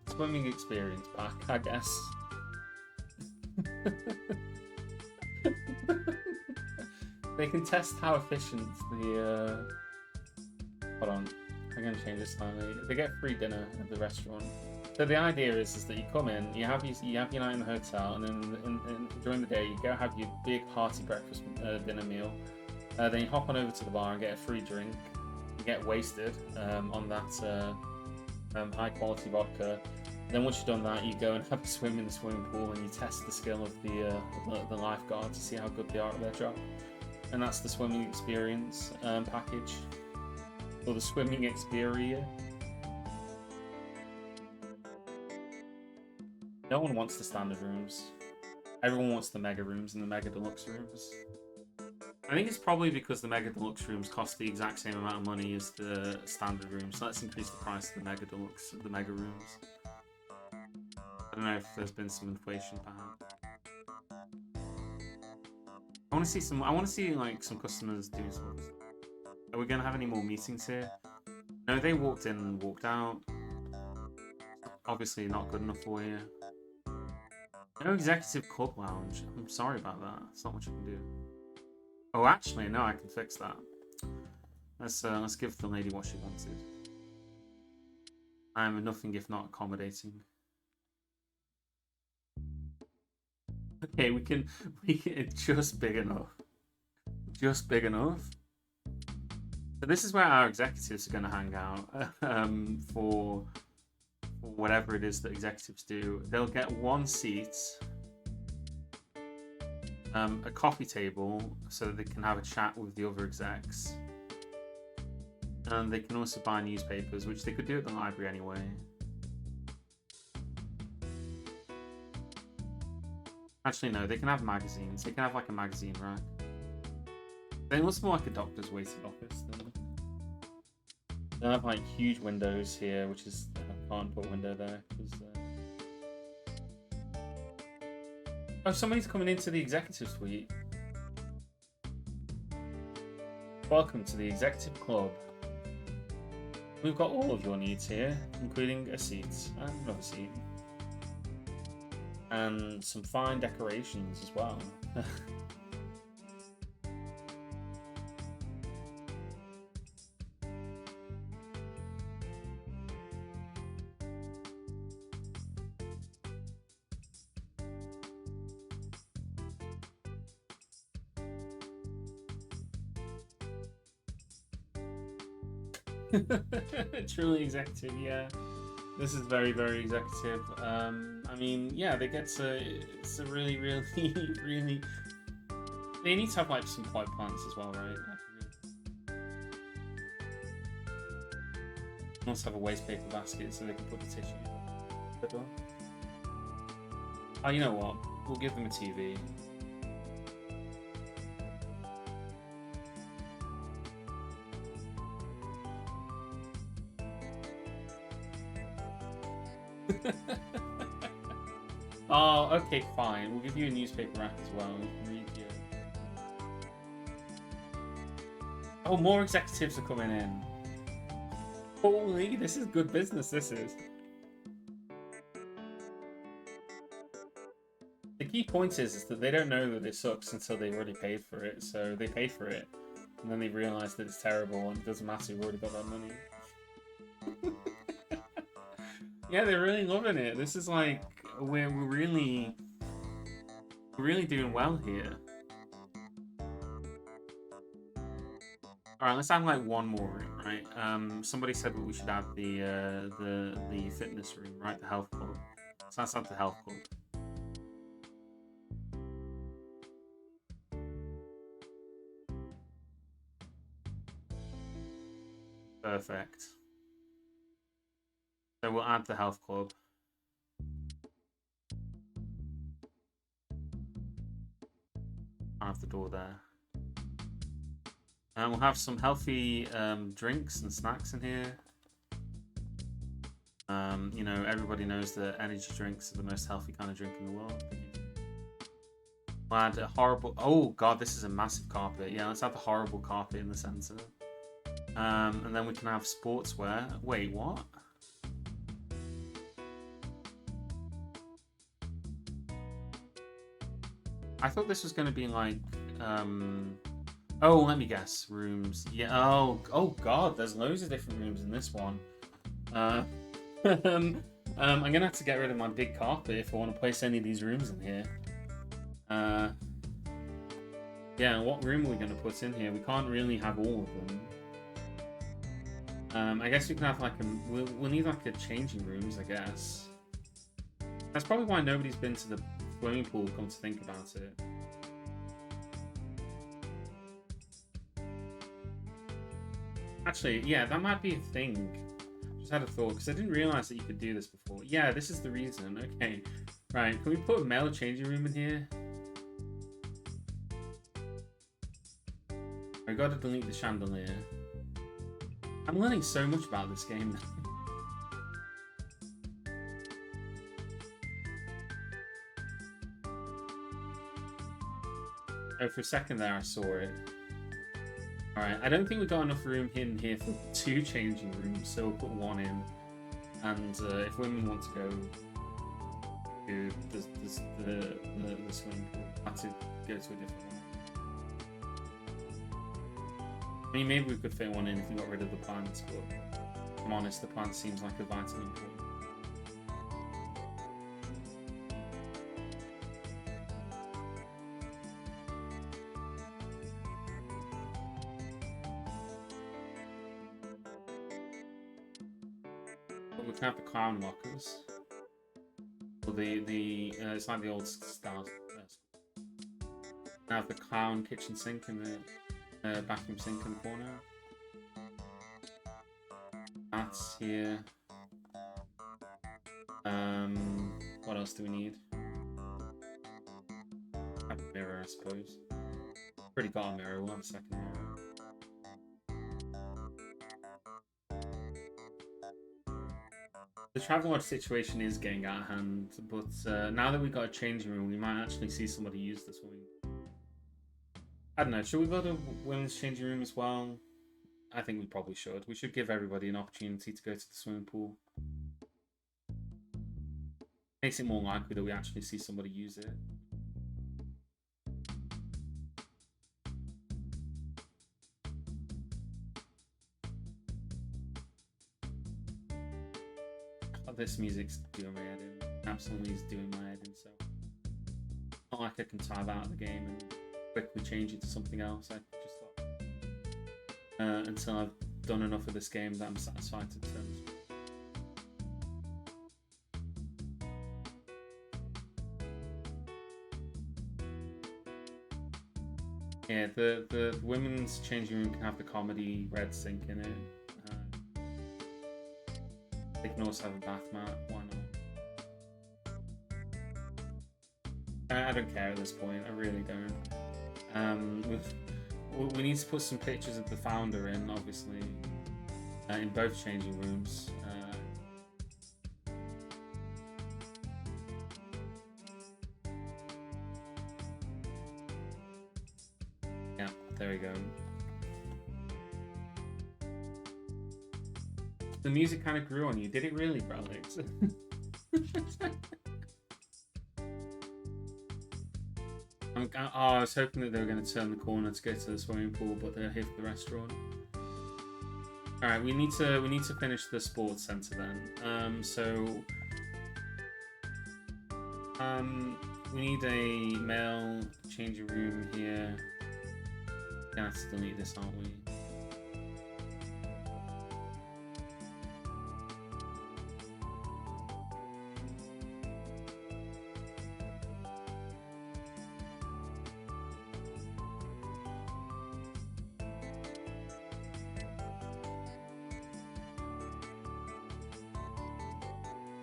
Swimming experience pack, I guess. They can test how efficient the. Hold on, I'm gonna change this slightly. They get free dinner at the restaurant. So the idea is that you come in, you have your night in the hotel, and then during the day you go have your big hearty breakfast dinner meal. Then you hop on over to the bar and get a free drink. You get wasted on that high quality vodka. Then once you've done that, you go and have a swim in the swimming pool, and you test the skill of the lifeguard to see how good they are at their job. And that's the swimming experience package, or the swimming experience. No one wants the standard rooms. Everyone wants the mega rooms and the mega deluxe rooms. I think it's probably because the mega deluxe rooms cost the exact same amount of money as the standard rooms. So let's increase the price of the mega deluxe, the mega rooms. I don't know if there's been some inflation, perhaps. I want to see like some customers doing some. Are we gonna have any more meetings here? No, they walked in and walked out. Obviously not good enough for you. No executive club lounge. I'm sorry about that. It's not much I can do. Oh, actually, no, I can fix that. Let's give the lady what she wanted. I am nothing if not accommodating. Okay, we can. It's just big enough. Just big enough. So this is where our executives are going to hang out for whatever it is that executives do. They'll get 1 seat, a coffee table, so that they can have a chat with the other execs. And they can also buy newspapers, which they could do at the library anyway. Actually, no, they can have magazines. They can have like a magazine rack. It looks more like a doctor's waiting office than. They have like huge windows here, which is I can't put a window there because. Oh, somebody's coming into the executive suite. Welcome to the executive club. We've got all of your needs here, including a seat and another seat. And some fine decorations as well. Truly executive, yeah. This is very, very executive. I mean, yeah, they get to. It's a really, really, really. They need to have like some potted plants as well, right? Also have a waste paper basket so they can put the tissue in. Oh, you know what? We'll give them a TV. Oh, okay, fine. We'll give you a newspaper rack as well. Read you. Oh, more executives are coming in. Holy, this is good business, this is. The key point is that they don't know that it sucks until they've already paid for it. So they pay for it, and then they realise that it's terrible and it doesn't matter, we've already got that money. Yeah, they're really loving it. This is like, we're really doing well here. Alright, let's add like one more room, right? Somebody said that we should add the fitness room, right? The health club. So let's add the health club. Perfect. So we'll add the health club. I have the door there. And we'll have some healthy drinks and snacks in here. You know, everybody knows that energy drinks are the most healthy kind of drink in the world. We'll add a horrible... Oh, God, this is a massive carpet. Yeah, let's have the horrible carpet in the center. And then we can have sportswear. Wait, what? I thought this was going to be like... Oh, let me guess. Rooms. Yeah. Oh God. There's loads of different rooms in this one. I'm gonna have to get rid of my big carpet if I want to place any of these rooms in here. Yeah. What room are we gonna put in here? We can't really have all of them. I guess we can have like a. We'll need like a changing rooms. I guess. That's probably why nobody's been to the swimming pool. Come to think about it. Actually, yeah, that might be a thing. Just had a thought, because I didn't realise that you could do this before. Yeah, this is the reason. Okay. Right, can we put a male changing room in here? I gotta delete the chandelier. I'm learning so much about this game now. Oh, for a second there I saw it. Alright, I don't think we've got enough room in here for 2 changing rooms, so we'll put 1 in. And if women want to go to the swimming pool, have to go to a different one. I mean, maybe we could fit 1 in if we got rid of the plants, but if I'm honest, the plant seems like a vitally important. We can have the clown lockers. Or it's like the old style. Have the clown kitchen sink and the vacuum sink in the corner. That's here. What else do we need? Have a mirror, I suppose. Already got a mirror. We'll have a second mirror. The travel situation is getting out of hand, but now that we've got a changing room, we might actually see somebody use this one. I don't know, should we go to women's changing room as well? I think we probably should. We should give everybody an opportunity to go to the swimming pool. Makes it more likely that we actually see somebody use it. This music's doing my head in. Absolutely is doing my head in, so not like I can type out of the game and quickly change it to something else. I just thought until I've done enough of this game that I'm satisfied to terms. Yeah, the women's changing room can have the comedy red sink in it. They can also have a bath mat. Why not? I don't care at this point. I really don't. We need to put some pictures of the founder in, obviously, in both changing rooms. Yeah, there we go. The music kind of grew on you. Did it really, Alex? I was hoping that they were going to turn the corner to go to the swimming pool, but they're here for the restaurant. All right, we need to finish the sports center then. We need a male changing room here. We're gonna have to delete this, aren't we?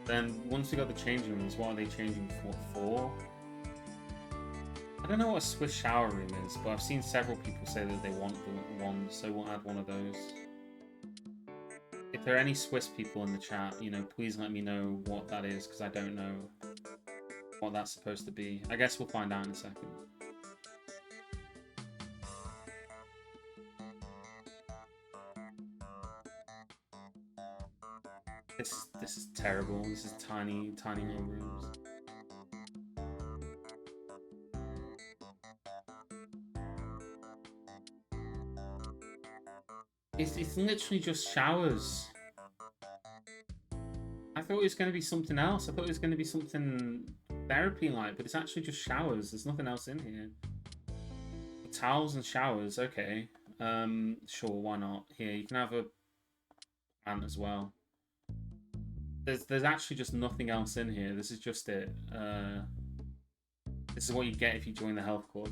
Then once we got the changing rooms, what are they changing for? I don't know what a Swiss shower room is, but I've seen several people say that they want one, so we'll add one of those. If there are any Swiss people in the chat, please let me know what that is, because I don't know what that's supposed to be. I guess we'll find out in a second. This is terrible. This is tiny little rooms. It's literally just showers. I thought it was going to be something else. I thought it was going to be something therapy-like, but it's actually just showers. There's nothing else in here. Towels and showers, okay. Sure, why not? Here, you can have a plant as well. There's actually just nothing else in here. This is just it. This is what you get if you join the health club.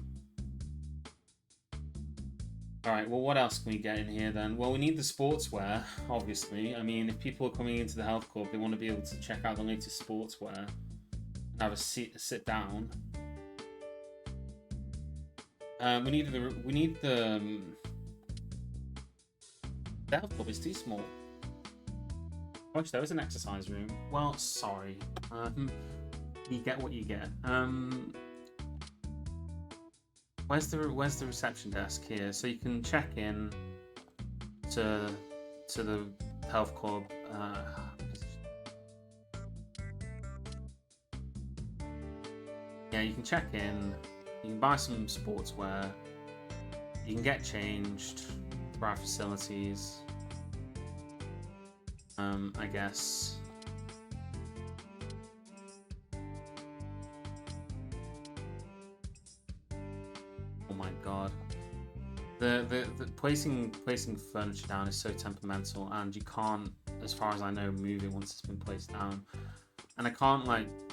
Alright, well, what else can we get in here then? Well, we need the sportswear, obviously. I mean, if people are coming into the health club, they want to be able to check out the latest sportswear and have a sit down. We need the health club is too small. I wish there was an exercise room. Well, sorry. You get what you get. Where's the reception desk here? So you can check in to the health club. Yeah, you can check in. You can buy some sportswear. You can get changed for our facilities. I guess. Oh my god. The placing furniture down is so temperamental, and you can't, as far as I know, move it once it's been placed down. And I can't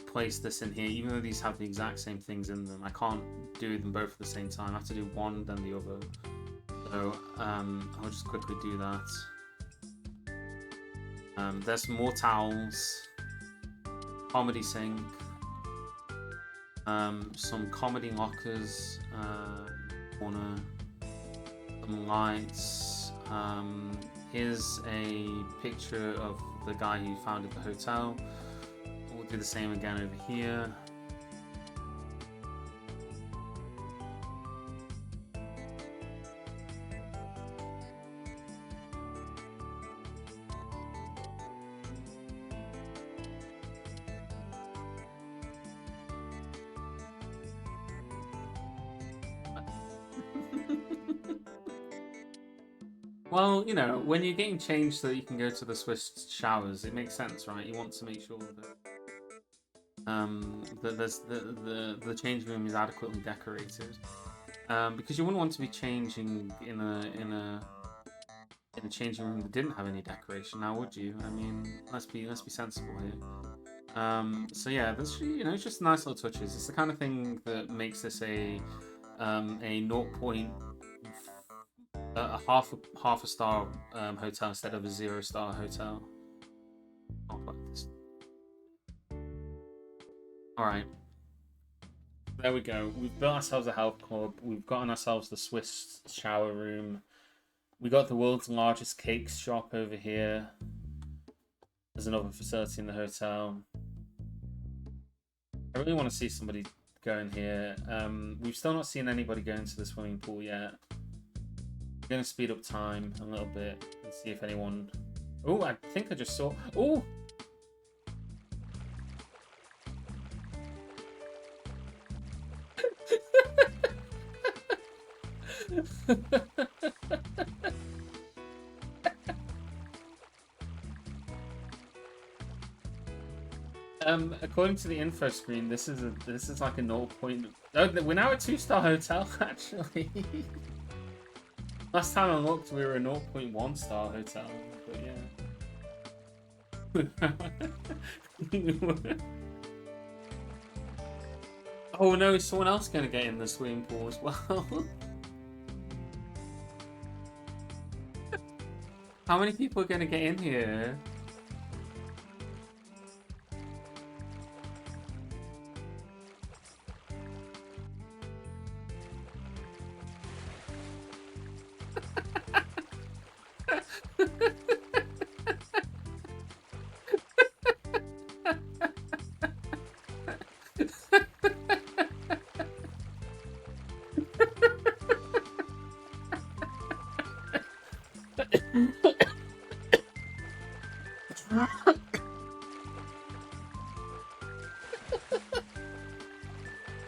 place this in here, even though these have the exact same things in them. I can't do them both at the same time. I have to do one then the other. So I'll just quickly do that. There's some more towels, comedy sink, some comedy lockers, corner, some lights. Here's a picture of the guy who founded the hotel. We'll do the same again over here. Well, when you're getting changed so that you can go to the Swiss showers, it makes sense, right? You want to make sure that the change room is adequately decorated, because you wouldn't want to be changing in a changing room that didn't have any decoration. Now, would you? I mean, let's be sensible here. So yeah, that's it's just nice little touches. It's the kind of thing that makes this a a 0. A half a star hotel instead of a 0-star hotel. I'll put this. All right. There we go. We've built ourselves a health club. We've gotten ourselves the Swiss shower room. We got the world's largest cakes shop over here. There's another facility in the hotel. I really want to see somebody go in here. We've still not seen anybody go into the swimming pool yet. I'm going to speed up time a little bit and see if anyone... Oh, I think I just saw... Oh! According to the info screen, this is like a 0. Oh, we're now a 2-star hotel actually. Last time I looked, we were a 0.1 star hotel, but yeah. Oh no, is someone else going to get in the swimming pool as well? How many people are going to get in here?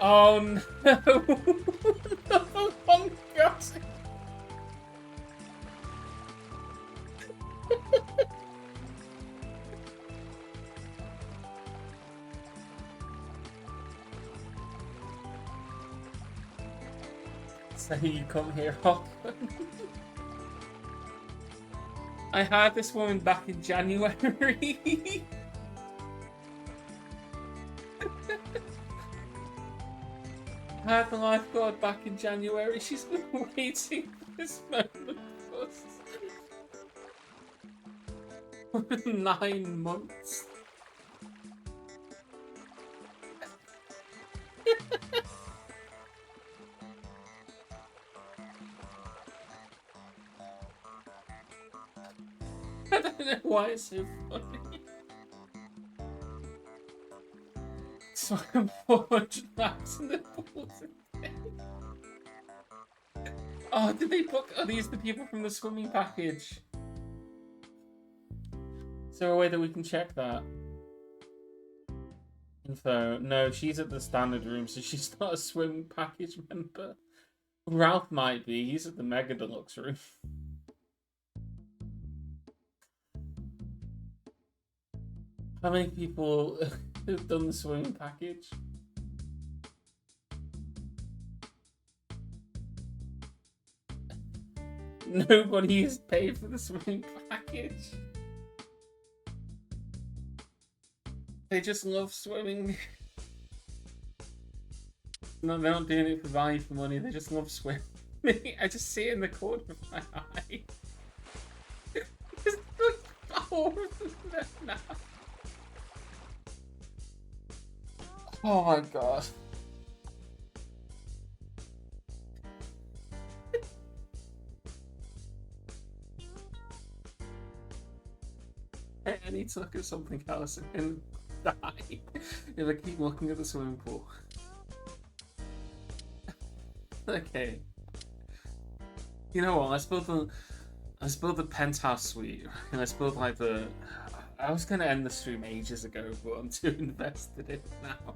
Oh no! Oh my god! So you come here often. I had this woman back in January. I had the lifeguard back in January. She's been waiting for this moment for 9 months. I don't know why it's so funny. So I'm 400 laps in the pool today. Oh, did they book? Are these the people from the swimming package? Is there a way that we can check that? Info. No, she's at the standard room, so she's not a swimming package member. Ralph might be. He's at the Mega Deluxe room. How many people have done the swimming package? Nobody has paid for the swimming package. They just love swimming. No, they're not doing it for value for money. They just love swimming. I just see it in the corner of my eye. There's like 4 of them there now. Oh my god. I need to look at something else and die if I keep looking at the swimming pool. Okay. You know what? Let's build the penthouse suite, and let's build like the. I was gonna end the stream ages ago, but I'm too invested in it now.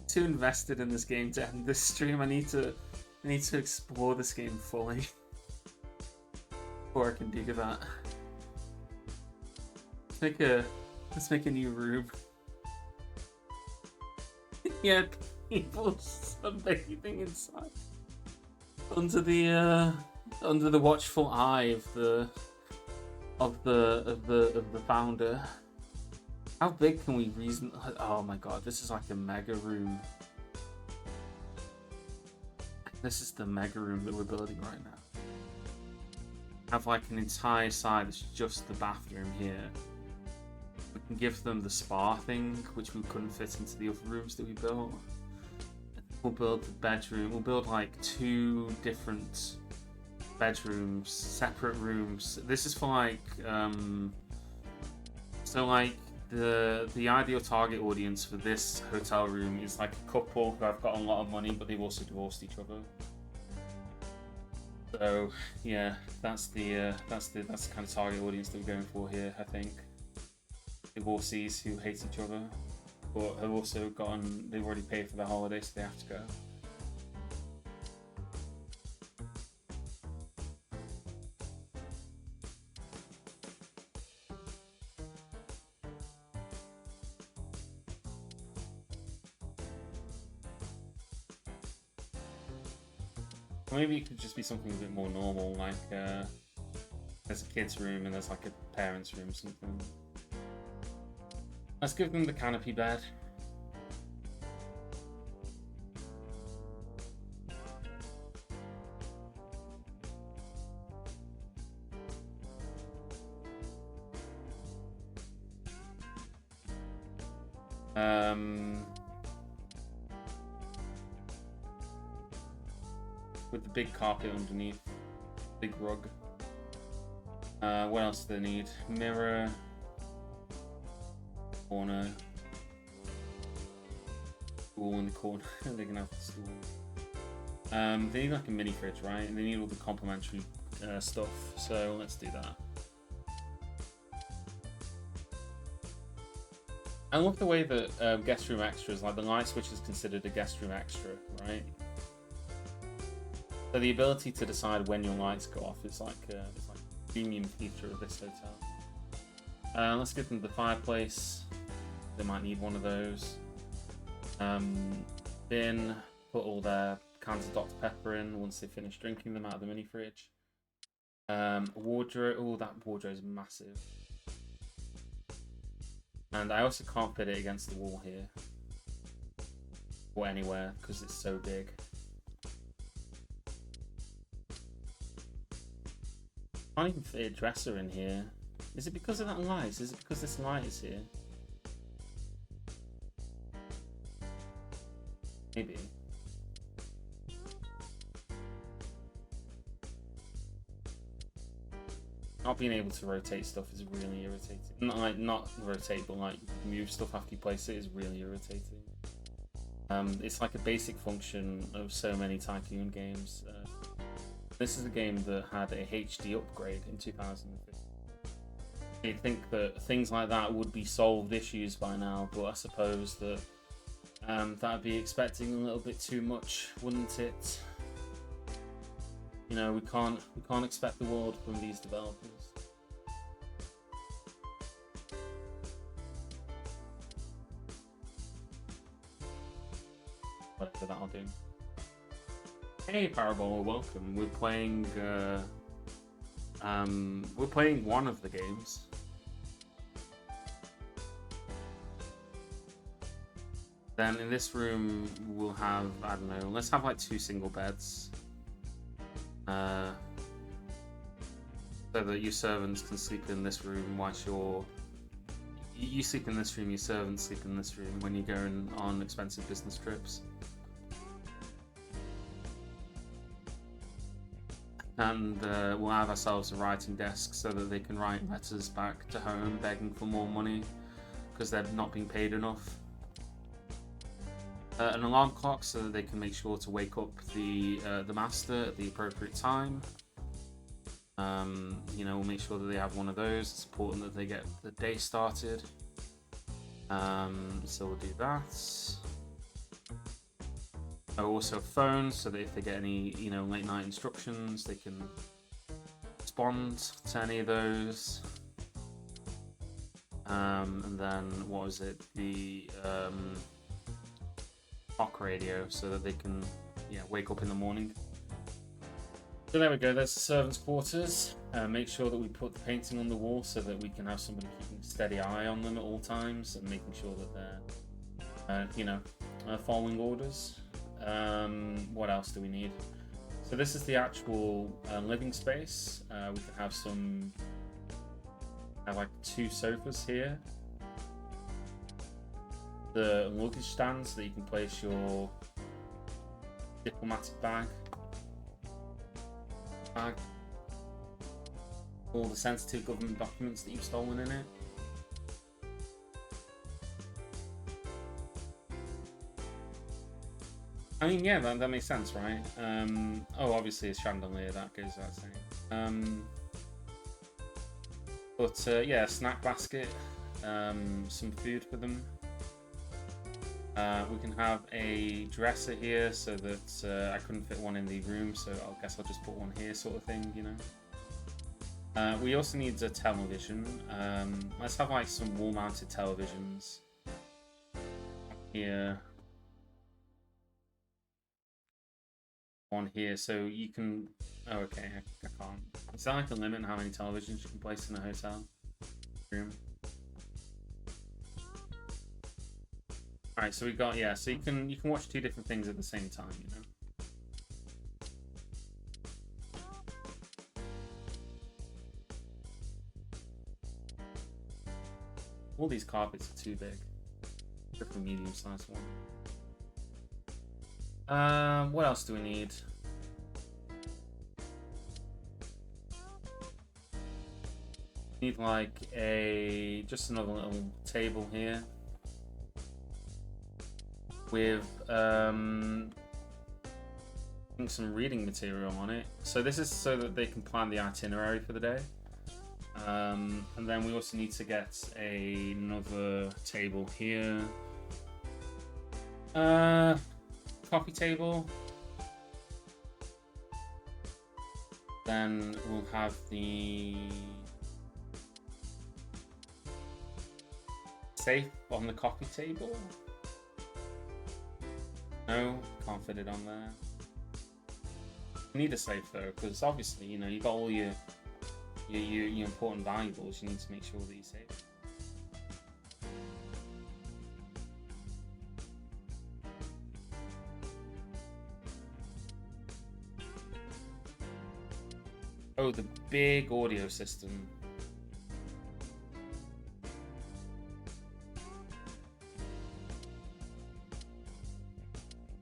Too invested in this game to end this stream. I need to explore this game fully before I can do that. Let's make a new room. Yeah, people sunbathing inside under the watchful eye of the founder. How big can we reason? Oh my god, this is like a mega room. This is the mega room that we're building right now. Have like an entire side that's just the bathroom here. We can give them the spa thing, which we couldn't fit into the other rooms that we built. We'll build the bedroom. We'll build like 2 different bedrooms, separate rooms. This is for like, so like the ideal target audience for this hotel room is like a couple who have got a lot of money, but they've also divorced each other. So yeah, that's the kind of target audience that we're going for here, I think. Divorcees who hate each other, but have also they've already paid for their holiday, so they have to go. Maybe it could just be something a bit more normal, like there's a kid's room and there's like a parent's room or something. Let's give them the canopy bed. With the big carpet underneath, big rug. What else do they need? Mirror. Corner. Stool in the corner. They can have the stool. They need like a mini fridge, right? And they need all the complimentary stuff. So let's do that. I love the way that guest room extras, like the light switch is considered a guest room extra, right? So the ability to decide when your lights go off is like a premium feature of this hotel. Let's give them the fireplace. They might need one of those. Bin, put all their cans of Dr. Pepper in once they finish drinking them out of the mini fridge. Wardrobe. Oh, that wardrobe is massive. And I also can't fit it against the wall here. Or anywhere, because it's so big. I can't even fit a dresser in here. Is it because of that light? Is it because this light is here? Maybe. Not being able to rotate stuff is really irritating. Not rotate, but like move stuff after you place it is really irritating. It's like a basic function of so many Tycoon games. This is a game that had a HD upgrade in 2015. You'd think that things like that would be solved issues by now, but I suppose that that'd be expecting a little bit too much, wouldn't it? You know, we can't expect the world from these developers. Whatever that'll do. Hey Parabola, welcome. We're playing one of the games. Then in this room we'll have, I don't know, let's have like 2 single beds. So that your servants can sleep in this room whilst you sleep in this room, your servants sleep in this room when you're going on expensive business trips. And we'll have ourselves a writing desk so that they can write letters back to home begging for more money because they're not being paid enough. An alarm clock so that they can make sure to wake up the master at the appropriate time. You know, we'll make sure that they have one of those. It's important that they get the day started. So we'll do that. Also phones so that if they get any, you know, late night instructions, they can respond to any of those. And then what was it? The clock radio so that they can, wake up in the morning. So there we go. There's the servants' quarters. Make sure that we put the painting on the wall so that we can have somebody keeping a steady eye on them at all times and making sure that they're, following orders. What else do we need? So this is the actual living space. We can have like 2 sofas here. The luggage stand so that you can place your diplomatic bag. All the sensitive government documents that you've stolen in it. I mean, yeah, that makes sense, right? Oh, obviously a chandelier, that goes without saying. But yeah, snack basket, some food for them. We can have a dresser here so that I couldn't fit one in the room, so I guess I'll just put one here, sort of thing, you know. We also need a television. Let's have like some wall-mounted televisions here. One here, so you can. Oh, okay, I can't. Is that like a limit on how many televisions you can place in a hotel room? All right, so we got, yeah. So you can watch 2 different things at the same time, you know. All these carpets are too big. Just a medium-sized one. What else do we need? Need like just another little table here with I think some reading material on it. So this is so that they can plan the itinerary for the day. And then we also need to get another table here. Coffee table. Then we'll have the safe on the coffee table. No, can't fit it on there. You need a safe though, because obviously, you know, you got all your important valuables. You need to make sure that you're safe. Oh, the big audio system.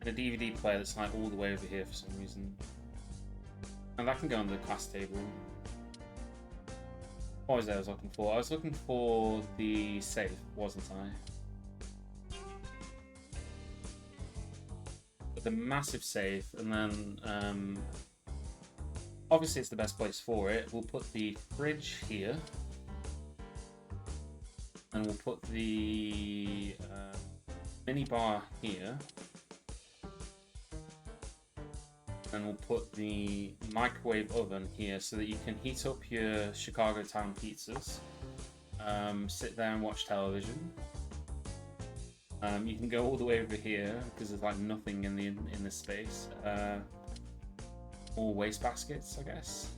And a DVD player that's like all the way over here for some reason. And that can go on the class table. What was that I was looking for? I was looking for the safe, wasn't I? But the massive safe, and then obviously it's the best place for it. We'll put the fridge here. And we'll put the mini bar here. And we'll put the microwave oven here so that you can heat up your Chicago Town pizzas. Sit there and watch television. You can go all the way over here because there's like nothing in this space. All waste baskets, I guess.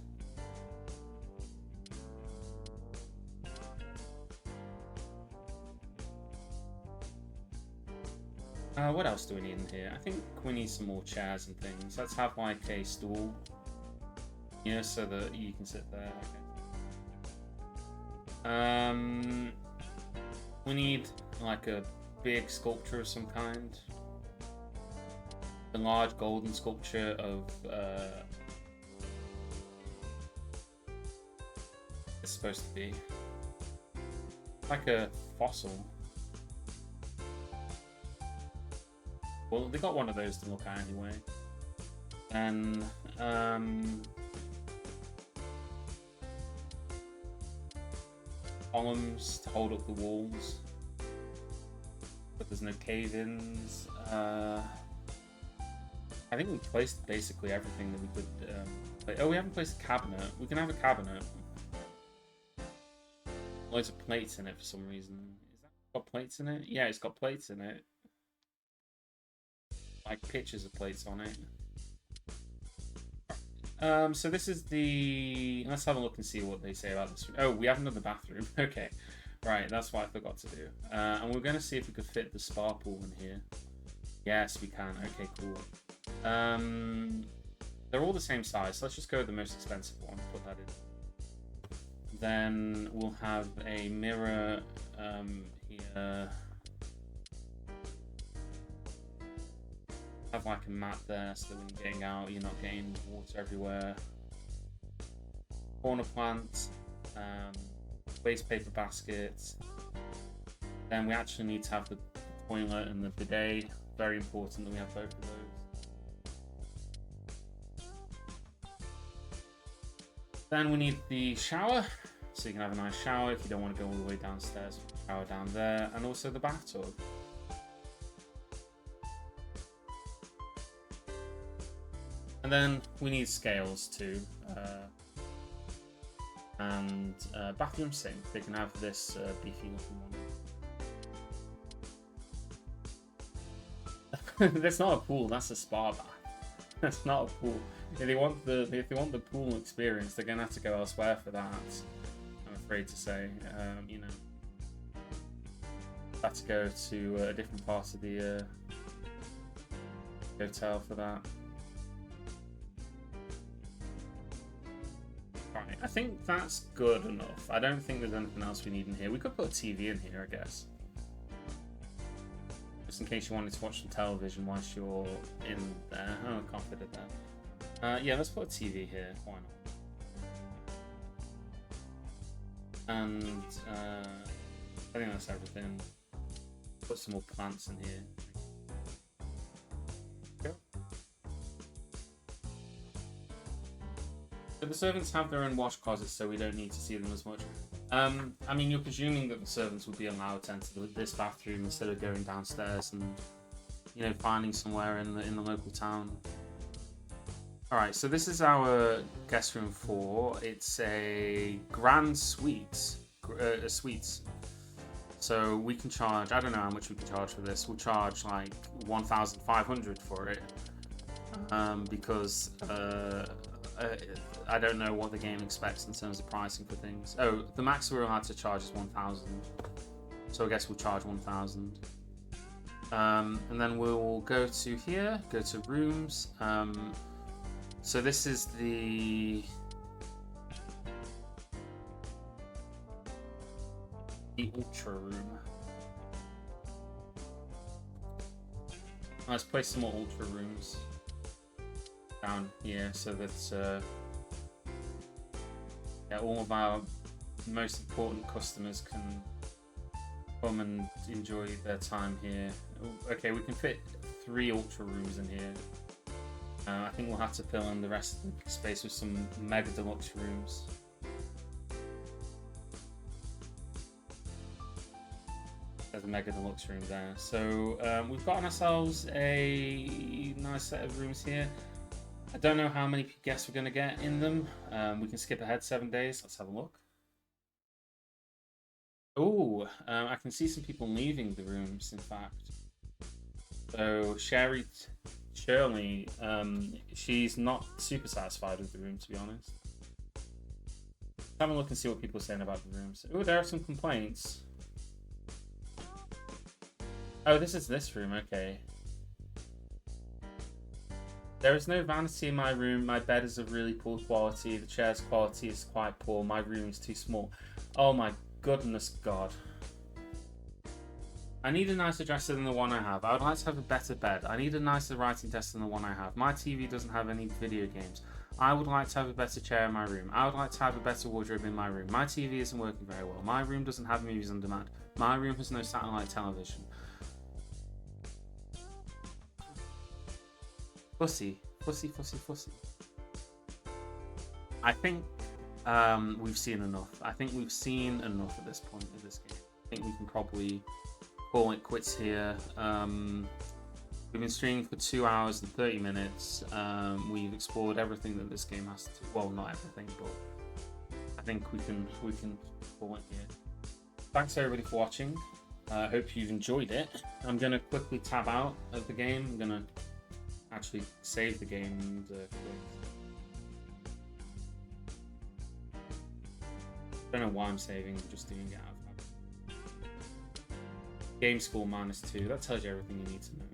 What else do we need in here? I think we need some more chairs and things. Let's have like a stool. Yeah, so that you can sit there. Okay. We need like a big sculpture of some kind. A large golden sculpture of it's supposed to be like a fossil. Well, they got one of those to look at anyway. And columns to hold up the walls, but there's no cave-ins. I think we placed basically everything that we could play. Oh, we haven't placed a cabinet. We can have a cabinet. Loads of plates in it for some reason. Is that got plates in it? Yeah, it's got plates in it. Like pictures of plates on it. So this is the... Let's have a look and see what they say about this. Oh, we have another bathroom. Okay. Right, that's what I forgot to do. And we're going to see if we could fit the spa pool in here. Yes, we can. Okay, cool. They're all the same size, so let's just go with the most expensive one. Put that in. Then we'll have a mirror here. Have like a mat there, so that when you're getting out, you're not getting water everywhere. Corner plant, waste paper baskets. Then we actually need to have the toilet and the bidet. Very important that we have both of those. Then we need the shower, so you can have a nice shower if you don't want to go all the way downstairs. Shower down there, and also the bathtub. And then we need scales too, and bathroom sink. They can have this beefy looking one. That's not a pool. That's a spa bath. That's not a pool. If they want the pool experience, they're gonna have to go elsewhere for that. I'm afraid to say, you know, have to go to a different part of the hotel for that. Right, I think that's good enough. I don't think there's anything else we need in here. We could put a TV in here, I guess. Just in case you wanted to watch some television whilst you're in there. Oh, I can't fit it there. Yeah, let's put a TV here. Why not? And I think that's everything. Put some more plants in here. So the servants have their own wash closets, so we don't need to see them as much. I mean, you're presuming that the servants would be allowed to enter this bathroom instead of going downstairs and, you know, finding somewhere in the local town. All right, so this is our guest room 4. It's a grand suite, suites. So we can charge. I don't know how much we can charge for this. We'll charge like 1,500 for it, because. I don't know what the game expects in terms of pricing for things. Oh, the max we're allowed to charge is 1,000. So I guess we'll charge 1,000. And then we'll go to here, go to rooms. So this is the ultra room. Let's place some more ultra rooms down here so that yeah, all of our most important customers can come and enjoy their time here. Okay, we can fit 3 ultra rooms in here. I think we'll have to fill in the rest of the space with some mega deluxe rooms. There's a mega deluxe room there. So we've gotten ourselves a nice set of rooms here. I don't know how many guests we're going to get in them. We can skip ahead 7 days. Let's have a look. Oh, I can see some people leaving the rooms, in fact. So Shirley, she's not super satisfied with the room, to be honest. Let's have a look and see what people are saying about the rooms. Oh, there are some complaints. Oh, this is this room, okay. There is no vanity in my room. My bed is of really poor quality. The chair's quality is quite poor. My room is too small. Oh my goodness God. I need a nicer dresser than the one I have. I would like to have a better bed. I need a nicer writing desk than the one I have. My TV doesn't have any video games. I would like to have a better chair in my room. I would like to have a better wardrobe in my room. My TV isn't working very well. My room doesn't have movies on demand. My room has no satellite television. Fussy. I think we've seen enough. I think we've seen enough at this point of this game. I think we can probably call it quits here. We've been streaming for 2 hours and 30 minutes. We've explored everything that this game has to. Well, not everything, but I think we can call it here. Thanks everybody for watching. I hope you've enjoyed it. I'm gonna quickly tab out of the game. I'm gonna actually save the game and I don't know why I'm saving, I'm just doing it out of game score -2. That tells you everything you need to know.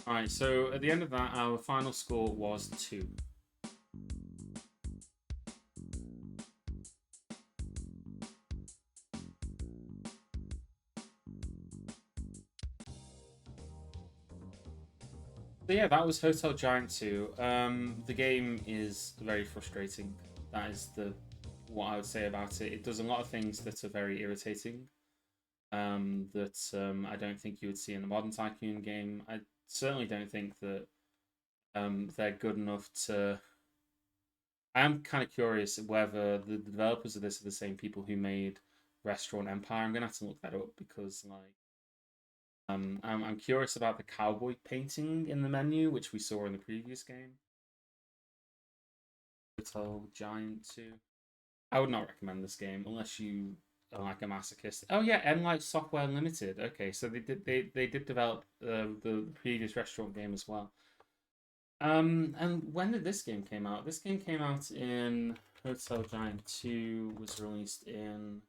Alright, so at the end of that, our final score was 2. So yeah, that was Hotel Giant 2. The game is very frustrating. That is what I would say about it. It does a lot of things that are very irritating. That I don't think you would see in a modern Tycoon game. I certainly don't think that they're good enough to. I am kind of curious whether the developers of this are the same people who made Restaurant Empire. I'm gonna have to look that up because I'm curious about the cowboy painting in the menu, which we saw in the previous game. Hotel Giant 2. I would not recommend this game unless you are like a masochist. Oh yeah, Enlight Software Limited. Okay, so they did develop the previous restaurant game as well. And when did this game came out? This game came out in Hotel Giant 2 was released in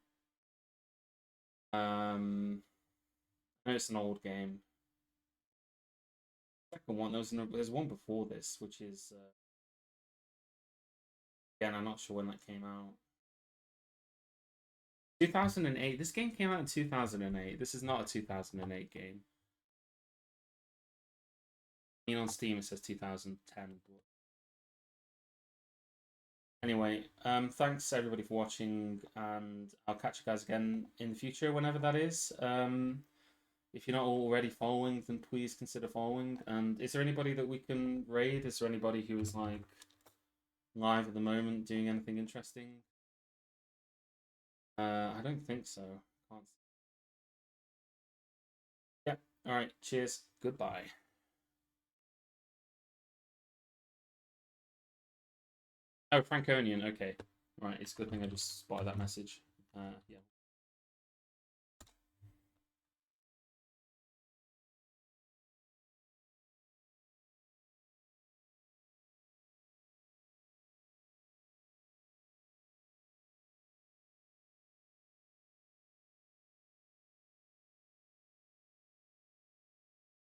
I know it's an old game. Second one, there's one before this, which is again I'm not sure when that came out. 2008. This game came out in 2008. This is not a 2008 game. I mean, on Steam it says 2010. But... Anyway, thanks everybody for watching, and I'll catch you guys again in the future, whenever that is. If you're not already following, then please consider following. And is there anybody that we can raid? Is there anybody who is like live at the moment doing anything interesting? I don't think so. Can't... Yeah. All right. Cheers. Goodbye. Oh, Franconian. Okay. Right. It's a good thing I just spotted that message. Yeah.